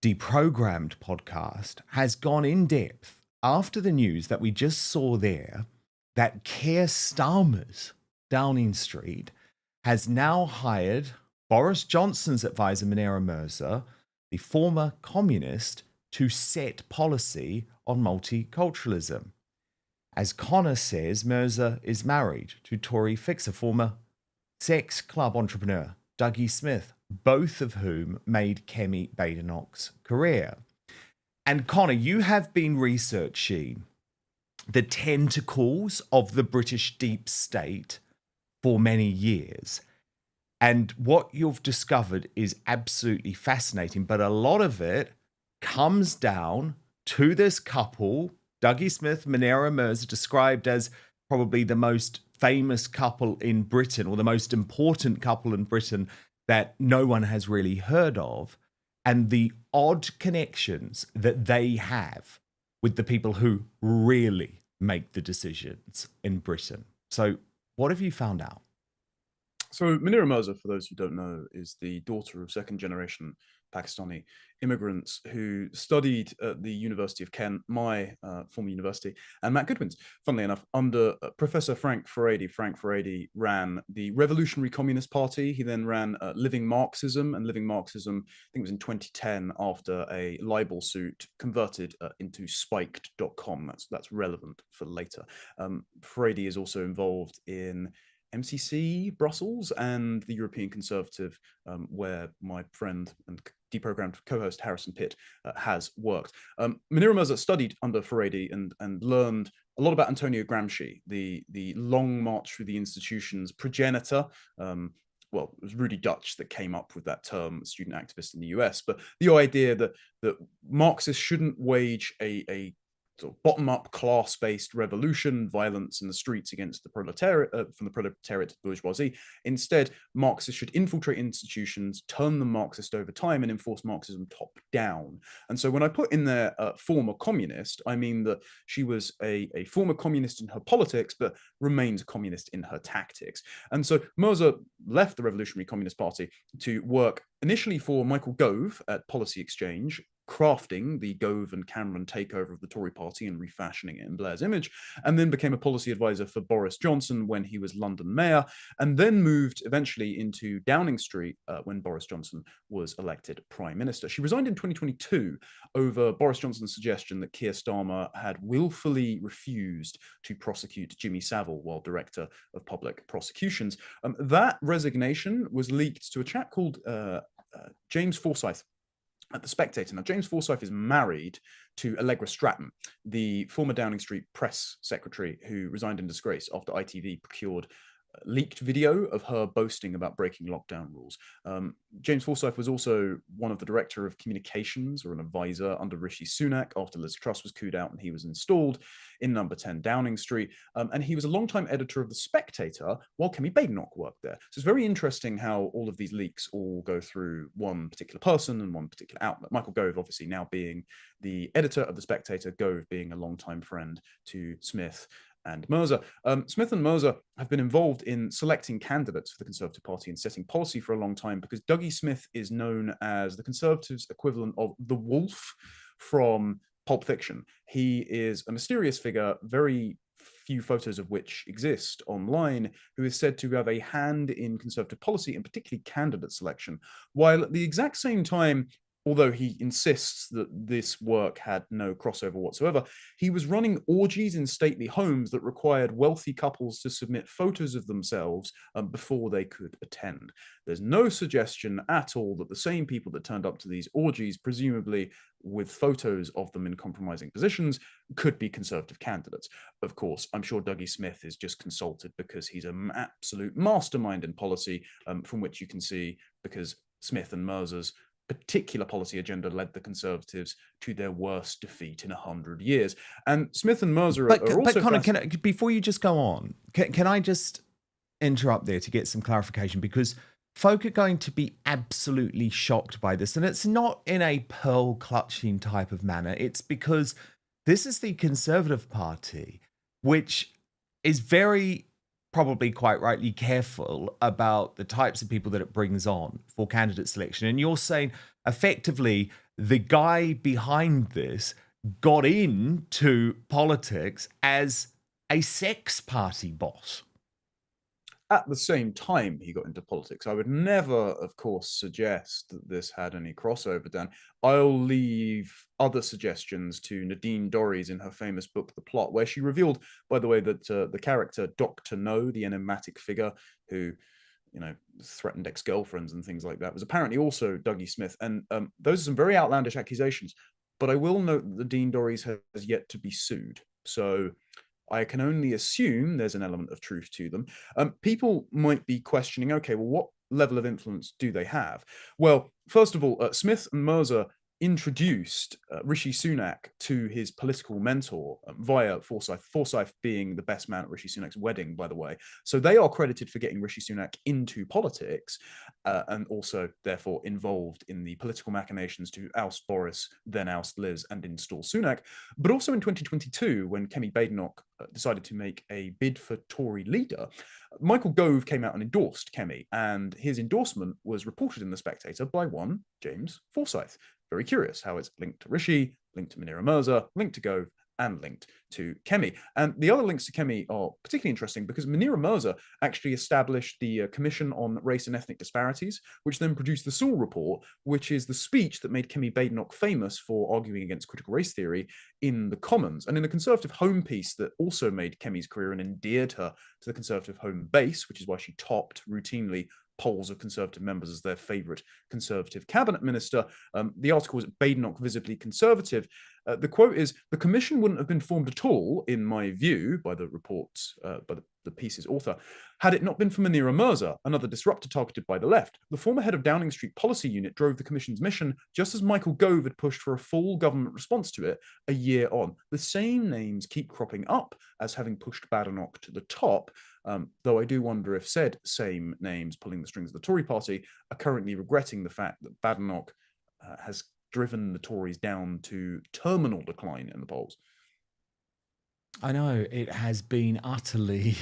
Deprogrammed podcast, has gone in depth after the news that we just saw there that Keir Starmer's Downing Street has now hired Boris Johnson's advisor Munira Mirza, the former communist, to set policy on multiculturalism. As Connor says, Mirza is married to Tory fixer, former sex club entrepreneur Dougie Smith, both of whom made Kemi Badenoch's career. And Connor, you have been researching the tentacles of the British deep state for many years. And what you've discovered is absolutely fascinating, but a lot of it comes down to this couple, Dougie Smith, Munira Mirza, described as probably the most famous couple in Britain, or the most important couple in Britain that no one has really heard of, and the odd connections that they have with the people who really make the decisions in Britain. So what have you found out? So Munira Mirza, for those who don't know, is the daughter of second-generation Pakistani immigrants who studied at the University of Kent, my former university, and Matt Goodwin's, funnily enough, under Professor Frank Furedi. Frank Furedi ran the Revolutionary Communist Party. He then ran Living Marxism, and Living Marxism, I think it was in 2010, after a libel suit, converted into spiked.com. That's relevant for later. Furedi is also involved in MCC Brussels and the European Conservative, where my friend and Deprogrammed co-host Harrison Pitt has worked. Munira Mirza studied under Furedi and learned a lot about Antonio Gramsci, the long march through the institutions progenitor. Well, it was Rudy Dutch that came up with that term, student activist in the US, but the idea that Marxists shouldn't wage a sort of bottom-up class-based revolution, violence in the streets against the proletariat, from the proletariat to the bourgeoisie. Instead, Marxists should infiltrate institutions, turn them Marxist over time, and enforce Marxism top-down. And so when I put in there former communist, I mean that she was a former communist in her politics, but remains a communist in her tactics. And so Mirza left the Revolutionary Communist Party to work initially for Michael Gove at Policy Exchange, crafting the Gove and Cameron takeover of the Tory party and refashioning it in Blair's image, and then became a policy advisor for Boris Johnson when he was London mayor, and then moved eventually into Downing Street when Boris Johnson was elected prime minister. She resigned in 2022 over Boris Johnson's suggestion that Keir Starmer had willfully refused to prosecute Jimmy Savile while director of public prosecutions. That resignation was leaked to a chap called James Forsyth at The Spectator. Now, James Forsyth is married to Allegra Stratton, the former Downing Street press secretary who resigned in disgrace after ITV procured leaked video of her boasting about breaking lockdown rules. James Forsyth was also one of the director of communications, or an advisor, under Rishi Sunak after Liz Truss was cooed out and he was installed in number 10 Downing Street. And he was a longtime editor of The Spectator while Kemi Badenoch worked there. So it's very interesting how all of these leaks all go through one particular person and one particular outlet. Michael Gove, obviously, now being the editor of The Spectator, Gove being a longtime friend to Smith and Mirza. Smith and Mirza have been involved in selecting candidates for the Conservative Party and setting policy for a long time, because Dougie Smith is known as the Conservatives' equivalent of the Wolf from Pulp Fiction. He is a mysterious figure, very few photos of which exist online, who is said to have a hand in Conservative policy and particularly candidate selection, while at the exact same time, although he insists that this work had no crossover whatsoever, he was running orgies in stately homes that required wealthy couples to submit photos of themselves before they could attend. There's no suggestion at all that the same people that turned up to these orgies, presumably with photos of them in compromising positions, could be Conservative candidates. Of course, I'm sure Dougie Smith is just consulted because he's an absolute mastermind in policy, from which you can see, because Smith and Mirza's particular policy agenda led the Conservatives to their worst defeat in 100 years. And Smith and Mirza are also... But Connor, before you just go on, can I just interrupt there to get some clarification? Because folk are going to be absolutely shocked by this. And it's not in a pearl-clutching type of manner. It's because this is the Conservative Party, which is very... probably quite rightly careful about the types of people that it brings on for candidate selection. And you're saying effectively the guy behind this got into politics as a sex party boss. At the same time he got into politics. I would never, of course, suggest that this had any crossover, Dan. I'll leave other suggestions to Nadine Dorries in her famous book, The Plot, where she revealed, by the way, that the character Dr. No, the enigmatic figure who, you know, threatened ex-girlfriends and things like that, was apparently also Dougie Smith. And those are some very outlandish accusations. But I will note that Nadine Dorries has yet to be sued. So I can only assume there's an element of truth to them. People might be questioning, okay, well, what level of influence do they have? Well, first of all, Smith and Mirza introduced Rishi Sunak to his political mentor via Forsyth. Forsyth being the best man at Rishi Sunak's wedding, by the way. So they are credited for getting Rishi Sunak into politics and also, therefore, involved in the political machinations to oust Boris, then oust Liz, and install Sunak. But also in 2022, when Kemi Badenoch decided to make a bid for Tory leader, Michael Gove came out and endorsed Kemi, and his endorsement was reported in The Spectator by one James Forsyth. Very curious how it's linked to Rishi, linked to Munira Mirza, linked to Gove, and linked to Kemi. And the other links to Kemi are particularly interesting because Munira Mirza actually established the Commission on Race and Ethnic Disparities, which then produced the Sewell Report, which is the speech that made Kemi Badenoch famous for arguing against critical race theory in the Commons. And in the Conservative Home piece that also made Kemi's career and endeared her to the Conservative Home base, which is why she topped routinely polls of Conservative members as their favourite Conservative cabinet minister. The article was Badenoch visibly conservative. The quote is, "The commission wouldn't have been formed at all, in my view," by the reports, by the piece's author, "had it not been for Munira Mirza, another disruptor targeted by the left. The former head of Downing Street Policy Unit drove the commission's mission just as Michael Gove had pushed for a full government response to it a year on. The same names keep cropping up as having pushed Badenoch to the top, though I do wonder if said same names pulling the strings of the Tory party are currently regretting the fact that Badenoch has driven the Tories down to terminal decline in the polls." I know it has been utterly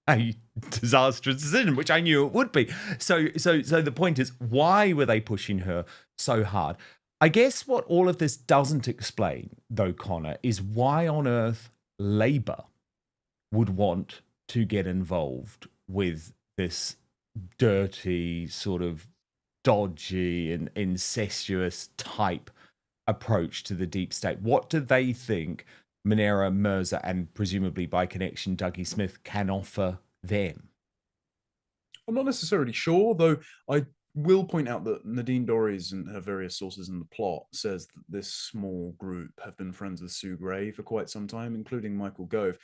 a disastrous decision, which I knew it would be. So the point is, why were they pushing her so hard? I guess what all of this doesn't explain, though, Connor, is why on earth Labour would want to get involved with this dirty, sort of dodgy and incestuous type approach to the deep state. What do they think Monera, Mirza, and presumably by connection Dougie Smith can offer them? I'm not necessarily sure, though I will point out that Nadine Dorries and her various sources in the plot says that this small group have been friends with Sue Gray for quite some time, including Michael Gove.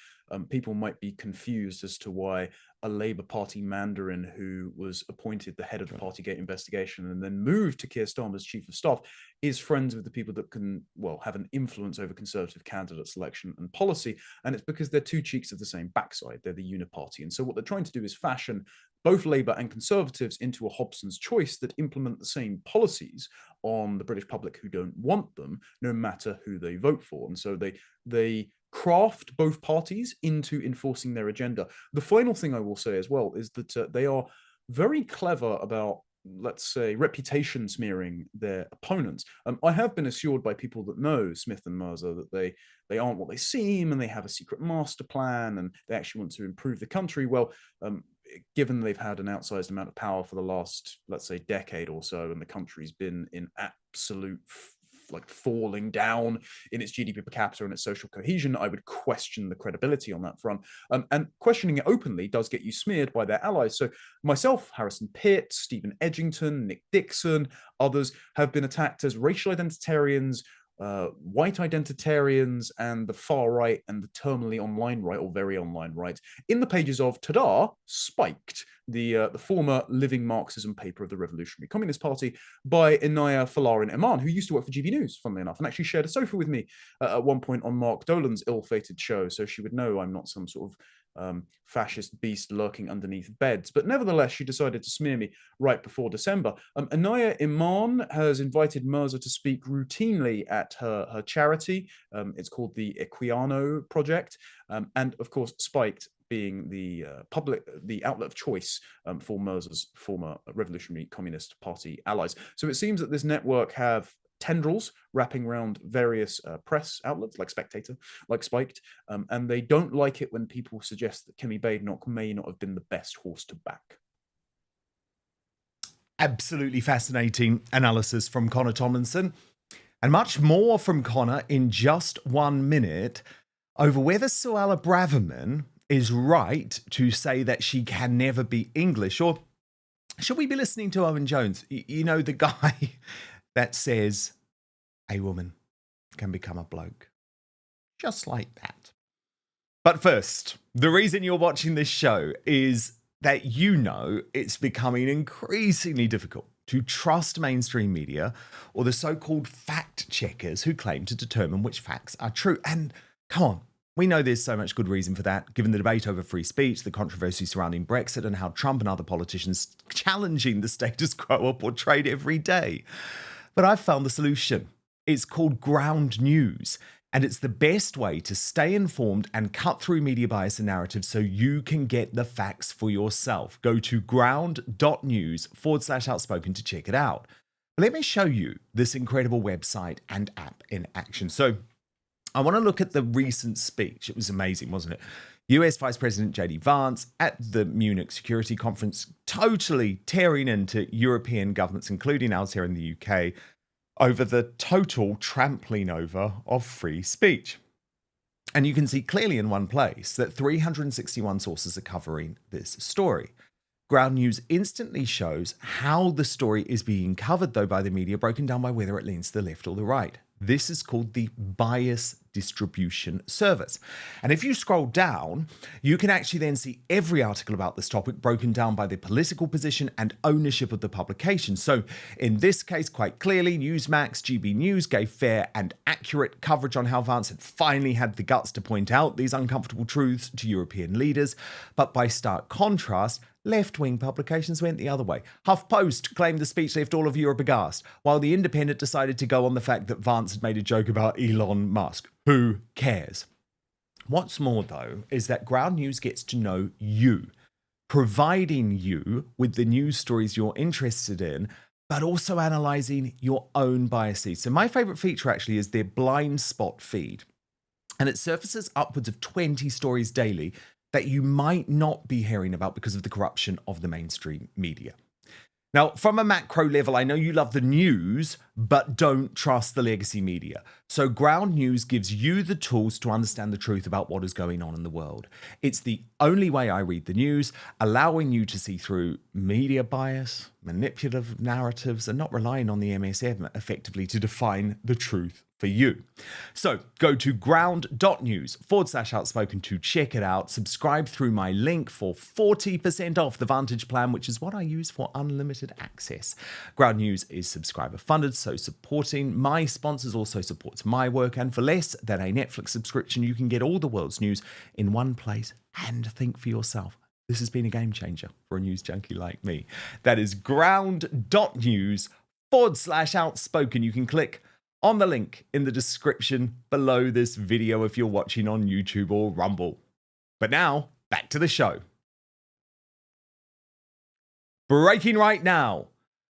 People might be confused as to why a Labour Party Mandarin who was appointed the head of the Partygate investigation and then moved to Keir Starmer's chief of staff is friends with the people that can, well, have an influence over Conservative candidate selection and policy. And it's because they're two cheeks of the same backside. They're the uniparty. And so what they're trying to do is fashion both Labour and Conservatives into a Hobson's choice that implement the same policies on the British public who don't want them, no matter who they vote for. And so they craft both parties into enforcing their agenda. The final thing I will say as well is that they are very clever about, let's say, reputation smearing their opponents. I have been assured by people that know Smith and Mirza that they aren't what they seem, and they have a secret master plan, and they actually want to improve the country. Well, given they've had an outsized amount of power for the last, let's say, decade or so, and the country's been in absolute falling down in its GDP per capita and its social cohesion, I would question the credibility on that front. And questioning it openly does get you smeared by their allies. So myself, Harrison Pitt, Stephen Edgington, Nick Dixon, others have been attacked as racial identitarians, white identitarians, and the far right and the terminally online right, or very online right, in the pages of Tada, Spiked, the former living Marxism paper of the Revolutionary Communist Party by Inaya Falarin Iman, who used to work for GB News, funnily enough, and actually shared a sofa with me at one point on Mark Dolan's ill-fated show, so she would know I'm not some sort of fascist beast lurking underneath beds. But nevertheless, she decided to smear me right before December. Inaya Iman has invited Mirza to speak routinely at her charity. It's called the Equiano Project. And of course, Spiked being the outlet of choice for Mirza's former Revolutionary Communist Party allies. So it seems that this network have tendrils wrapping around various press outlets like Spectator, like Spiked, and they don't like it when people suggest that Kemi Badenoch may not have been the best horse to back. Absolutely fascinating analysis from Connor Tomlinson, and much more from Connor in just 1 minute over whether Suella Braverman is right to say that she can never be English, or should we be listening to Owen Jones? You know, the guy that says a woman can become a bloke. Just like that. But first, the reason you're watching this show is that you know it's becoming increasingly difficult to trust mainstream media or the so-called fact checkers who claim to determine which facts are true. And come on, we know there's so much good reason for that, given the debate over free speech, the controversy surrounding Brexit, and how Trump and other politicians challenging the status quo are portrayed every day. But I've found the solution. It's called Ground News, and it's the best way to stay informed and cut through media bias and narratives so you can get the facts for yourself. Go to ground.news/outspoken to check it out. Let me show you this incredible website and app in action. So I want to look at the recent speech. It was amazing, wasn't it? US Vice President JD Vance at the Munich Security Conference, totally tearing into European governments, including ours here in the UK, over the total trampling over of free speech. And you can see clearly in one place that 361 sources are covering this story. Ground News instantly shows how the story is being covered, though, by the media, broken down by whether it leans to the left or the right. This is called the bias distribution service. And if you scroll down, you can actually then see every article about this topic broken down by the political position and ownership of the publication. So in this case, quite clearly, Newsmax, GB News gave fair and accurate coverage on how Vance had finally had the guts to point out these uncomfortable truths to European leaders. But by stark contrast, left-wing publications went the other way. HuffPost claimed the speech left all of Europe aghast, while The Independent decided to go on the fact that Vance had made a joke about Elon Musk. Who cares? What's more, though, is that Ground News gets to know you, providing you with the news stories you're interested in, but also analyzing your own biases. So my favorite feature actually is their blind spot feed. And it surfaces upwards of 20 stories daily that you might not be hearing about because of the corruption of the mainstream media. Now, from a macro level, I know you love the news, but don't trust the legacy media. So Ground News gives you the tools to understand the truth about what is going on in the world. It's the only way I read the news, allowing you to see through media bias, manipulative narratives, and not relying on the MSM effectively to define the truth for you. So go to ground.news/outspoken to check it out. Subscribe through my link for 40% off the Vantage plan, which is what I use for unlimited access. Ground News is subscriber funded, so supporting my sponsors also supports my work. And for less than a Netflix subscription, you can get all the world's news in one place and think for yourself. This has been a game changer for a news junkie like me. That is ground.news/outspoken. You can click on the link in the description below this video if you're watching on YouTube or Rumble. But now, back to the show. Breaking right now,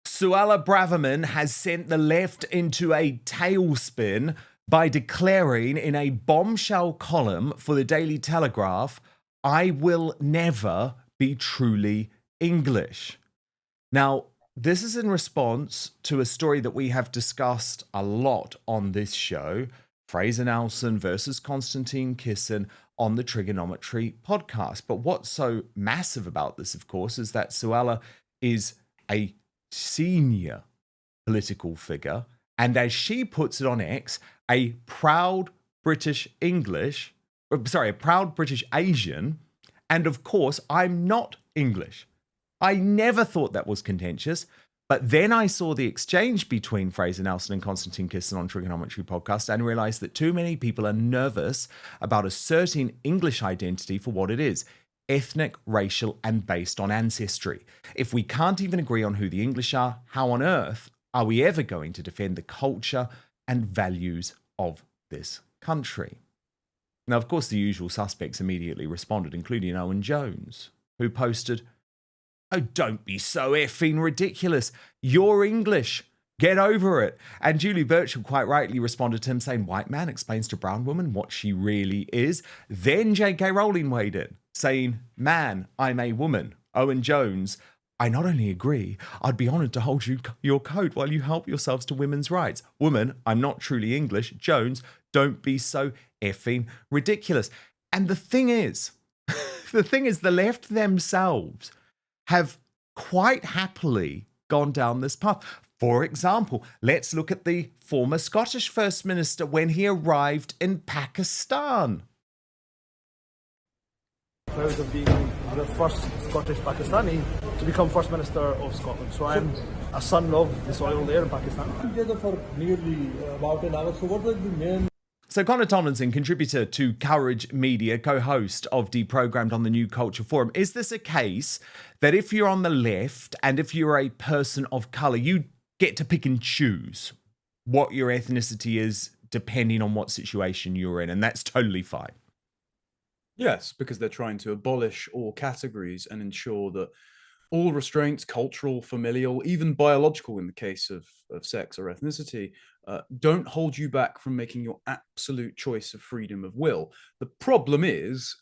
Suella Braverman has sent the left into a tailspin by declaring in a bombshell column for the Daily Telegraph, "I will never be truly English." Now, this is in response to a story that we have discussed a lot on this show, Fraser Nelson versus Konstantin Kisin on the Trigonometry podcast. But what's so massive about this, of course, is that Suella is a senior political figure, and as she puts it on X, a proud British Asian, and of course, I'm not English. I never thought that was contentious, but then I saw the exchange between Fraser Nelson and Konstantin Kisin on Trigonometry podcast and realized that too many people are nervous about asserting English identity for what it is: ethnic, racial, and based on ancestry. If we can't even agree on who the English are, how on earth are we ever going to defend the culture and values of this country? Now, of course, the usual suspects immediately responded, including Owen Jones, who posted, "Oh, don't be so effing ridiculous. You're English. Get over it." And Julie Burchell quite rightly responded to him saying, "White man explains to brown woman what she really is." Then J.K. Rowling weighed in, saying, "Man, I'm a woman." Owen Jones, "I not only agree, I'd be honoured to hold your coat while you help yourselves to women's rights." Woman, "I'm not truly English." Jones, "Don't be so effing ridiculous." And the thing is, the left themselves have quite happily gone down this path. For example, let's look at the former Scottish First Minister when he arrived in Pakistan. Proud of being the first Scottish Pakistani to become First Minister of Scotland. So I'm a son of the soil there in Pakistan. Together for nearly about an hour. So what was the main... So Connor Tomlinson, contributor to Courage Media, co-host of Deprogrammed on the New Culture Forum. Is this a case that if you're on the left and if you're a person of colour, you get to pick and choose what your ethnicity is depending on what situation you're in, and that's totally fine? Yes, because they're trying to abolish all categories and ensure that all restraints, cultural, familial, even biological in the case of sex or ethnicity, don't hold you back from making your absolute choice of freedom of will. The problem is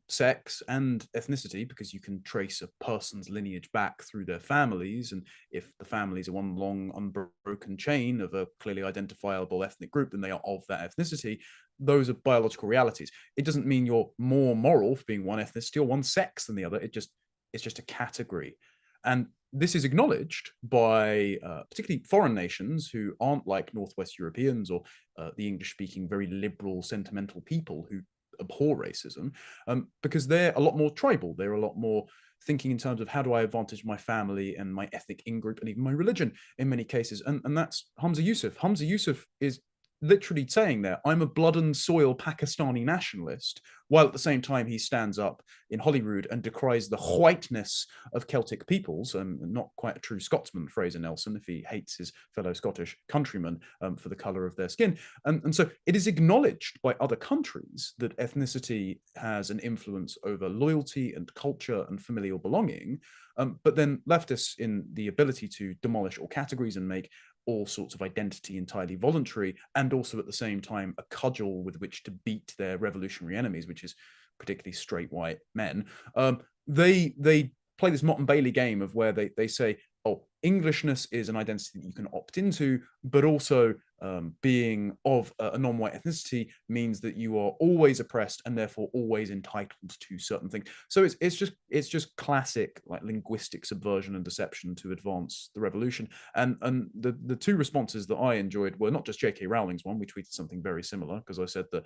sex and ethnicity, because you can trace a person's lineage back through their families, and if the families are one long unbroken chain of a clearly identifiable ethnic group, then they are of that ethnicity. Those are biological realities. It doesn't mean you're more moral for being one ethnicity or one sex than the other. It's just a category. And this is acknowledged by particularly foreign nations who aren't like Northwest Europeans or the English-speaking, very liberal, sentimental people who abhor racism, because they're a lot more tribal. They're a lot more thinking in terms of how do I advantage my family and my ethnic in-group and even my religion in many cases. And that's Hamza Yusuf. Hamza Yusuf is literally saying there, I'm a blood and soil Pakistani nationalist, while at the same time he stands up in Holyrood and decries the whiteness of Celtic peoples, not quite a true Scotsman, Fraser Nelson, if he hates his fellow Scottish countrymen for the colour of their skin. And so it is acknowledged by other countries that ethnicity has an influence over loyalty and culture and familial belonging, but then leftists in the ability to demolish all categories and make all sorts of identity entirely voluntary, and also at the same time a cudgel with which to beat their revolutionary enemies, which is particularly straight white men. They play this Mott and Bailey game of where they say, oh, Englishness is an identity that you can opt into, but also being of a non-white ethnicity means that you are always oppressed and therefore always entitled to certain things. So it's just classic like linguistic subversion and deception to advance the revolution. And the two responses that I enjoyed were not just J.K. Rowling's one. We tweeted something very similar because I said that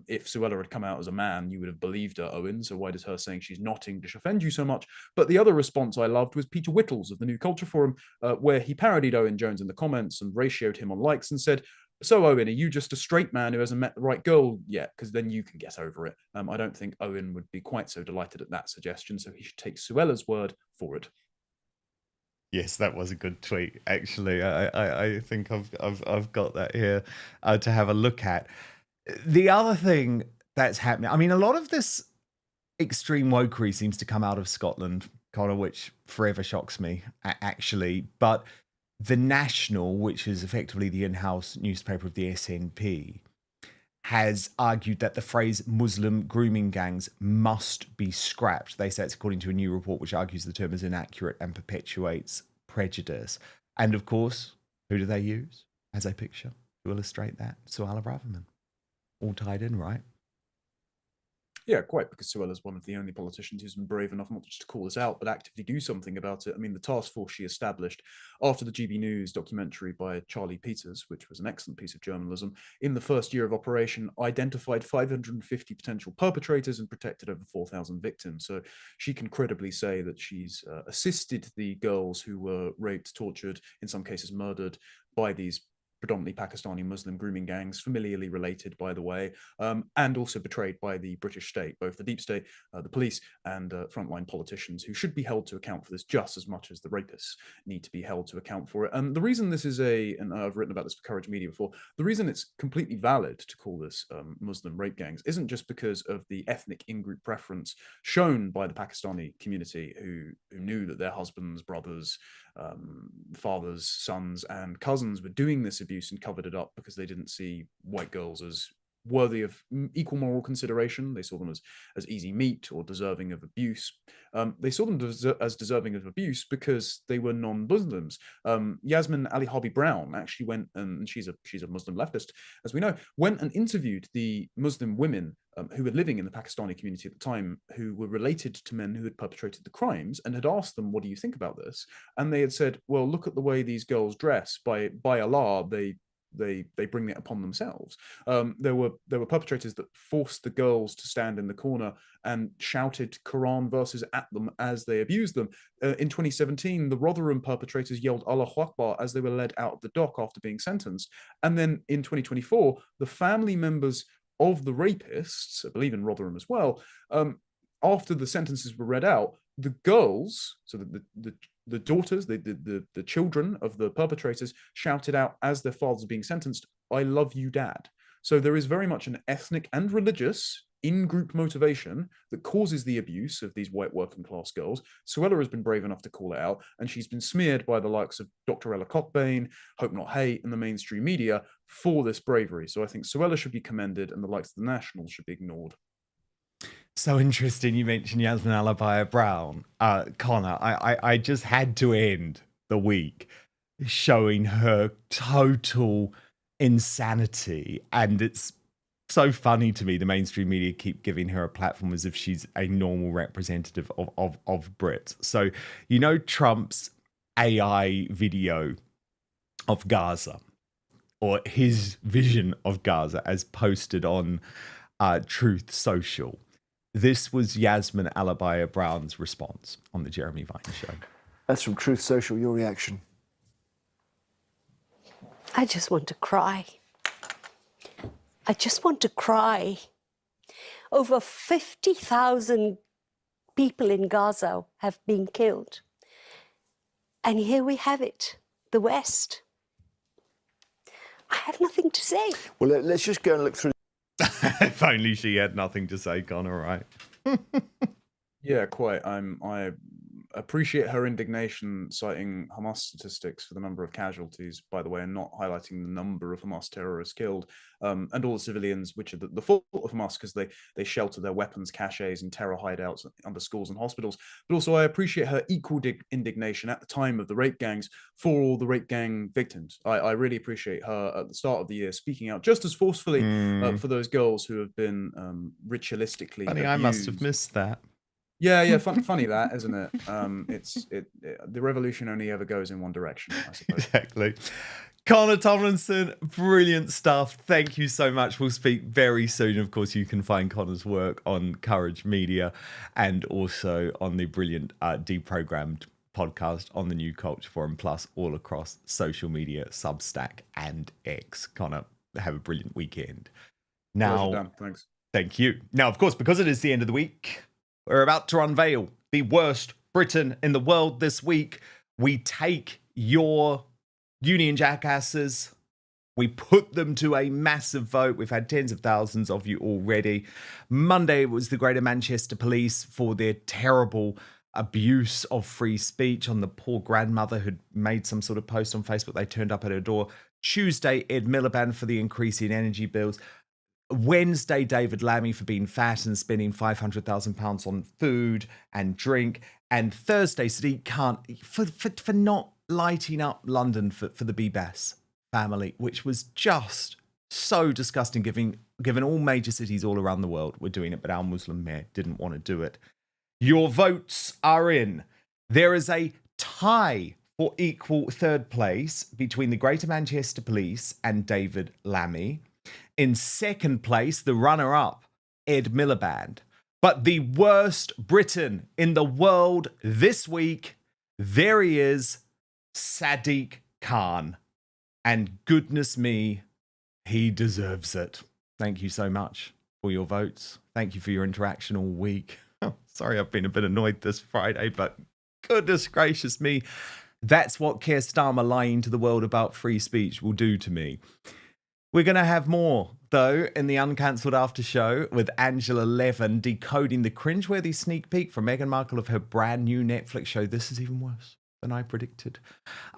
if Suella had come out as a man, you would have believed her, Owen. So why does her saying she's not English offend you so much? But the other response I loved was Peter Whittles of the New Culture Forum, where he parodied Owen Jones in the comments and ratioed him on likes and said, so Owen, are you just a straight man who hasn't met the right girl yet? Because then you can get over it. I don't think Owen would be quite so delighted at that suggestion, so he should take Suella's word for it. Yes, that was a good tweet. Actually, I think I've got that here to have a look at. The other thing that's happening, I mean, a lot of this extreme wokery seems to come out of Scotland, Connor, which forever shocks me, actually. But the National, which is effectively the in-house newspaper of the SNP, has argued that the phrase Muslim grooming gangs must be scrapped. They say it's according to a new report which argues the term is inaccurate and perpetuates prejudice. And of course, who do they use as a picture to illustrate that? Suella Braverman. All tied in, right? Yeah, quite, because Suella's one of the only politicians who's been brave enough not just to call this out, but actively do something about it. I mean, the task force she established after the GB News documentary by Charlie Peters, which was an excellent piece of journalism, in the first year of operation, identified 550 potential perpetrators and protected over 4,000 victims. So she can credibly say that she's assisted the girls who were raped, tortured, in some cases murdered by these predominantly Pakistani Muslim grooming gangs, familiarly related, by the way, and also betrayed by the British state, both the deep state, the police, and frontline politicians who should be held to account for this just as much as the rapists need to be held to account for it. And the reason this is and I've written about this for Courage Media before, the reason it's completely valid to call this Muslim rape gangs isn't just because of the ethnic in-group preference shown by the Pakistani community who knew that their husbands, brothers, fathers, sons, and cousins were doing this abuse and covered it up because they didn't see white girls as worthy of equal moral consideration. They saw them as easy meat or deserving of abuse. They saw them as deserving of abuse because they were non-Muslims. Yasmin Ali Harbi Brown actually went, and she's a Muslim leftist, as we know, went and interviewed the Muslim women who were living in the Pakistani community at the time, who were related to men who had perpetrated the crimes, and had asked them, what do you think about this? And they had said, well, look at the way these girls dress. By Allah, they bring it upon themselves. There were perpetrators that forced the girls to stand in the corner and shouted Quran verses at them as they abused them. In 2017, the Rotherham perpetrators yelled Allahu Akbar as they were led out of the dock after being sentenced. And then in 2024, the family members of the rapists, I believe in Rotherham as well, after the sentences were read out, the girls, so the daughters, the children of the perpetrators, shouted out as their fathers were being sentenced, "I love you, Dad." So there is very much an ethnic and religious in-group motivation that causes the abuse of these white working class girls. Suella has been brave enough to call it out, and she's been smeared by the likes of Dr. Ella Cockbain, Hope Not Hate, and the mainstream media for this bravery. So I think Suella should be commended, and the likes of the National should be ignored. So interesting you mentioned Yasmin Alabaya Brown. Connor, I just had to end the week showing her total insanity. And it's so funny to me, the mainstream media keep giving her a platform as if she's a normal representative of Brits. So, you know, Trump's AI video of Gaza, or his vision of Gaza as posted on Truth Social. This was Yasmin Alabaya Brown's response on the Jeremy Vine show. That's from Truth Social. Your reaction? I just want to cry. I just want to cry. Over 50,000 people in Gaza have been killed. And here we have it, the West. I have nothing to say. Well, let's just go and look through. If only she had nothing to say, Connor, right? Yeah, quite. I appreciate her indignation citing Hamas statistics for the number of casualties, by the way, and not highlighting the number of Hamas terrorists killed, and all the civilians, which are the fault of Hamas because they shelter their weapons caches and terror hideouts under schools and hospitals. But also I appreciate her equal indignation at the time of the rape gangs for all the rape gang victims. I really appreciate her at the start of the year speaking out just as forcefully for those girls who have been ritualistically Funny, abused. I must have missed that. Yeah, funny that, isn't it? The revolution only ever goes in one direction, I suppose. Exactly. Connor Tomlinson, brilliant stuff. Thank you so much. We'll speak very soon. Of course, you can find Connor's work on Courage Media and also on the brilliant Deprogrammed podcast on the New Culture Forum, plus all across social media, Substack and X. Connor, have a brilliant weekend. Now, Dan. Thanks. Thank you. Now, of course, because it is the end of the week, we're about to unveil the worst Briton in the world this week. We take your union jackasses, we put them to a massive vote. We've had tens of thousands of you already. Monday it was the Greater Manchester Police for their terrible abuse of free speech on the poor grandmother who'd made some sort of post on Facebook. They turned up at her door. Tuesday, Ed Miliband for the increase in energy bills. Wednesday, David Lammy for being fat and spending £500,000 on food and drink. And Thursday, Sadiq Khan for not lighting up London for the Bebas family, which was just so disgusting, given all major cities all around the world were doing it, but our Muslim mayor didn't want to do it. Your votes are in. There is a tie for equal third place between the Greater Manchester Police and David Lammy. In second place, the runner-up, Ed Miliband. But the worst Briton in the world this week, there he is, Sadiq Khan. And goodness me, he deserves it. Thank you so much for your votes. Thank you for your interaction all week. Sorry, I've been a bit annoyed this Friday, but goodness gracious me. That's what Keir Starmer lying to the world about free speech will do to me. We're going to have more, though, in the Uncancelled After Show with Angela Levin decoding the cringeworthy sneak peek from Meghan Markle of her brand new Netflix show. This is even worse than I predicted.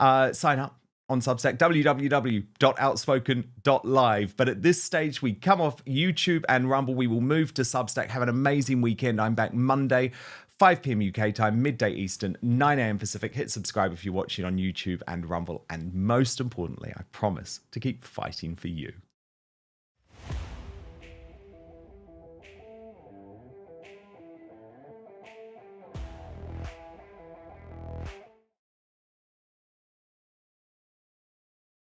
Sign up on Substack, www.outspoken.live. But at this stage, we come off YouTube and Rumble. We will move to Substack. Have an amazing weekend. I'm back Monday, 5 p.m. UK time, midday Eastern, 9 a.m. Pacific. Hit subscribe if you're watching on YouTube and Rumble. And most importantly, I promise to keep fighting for you.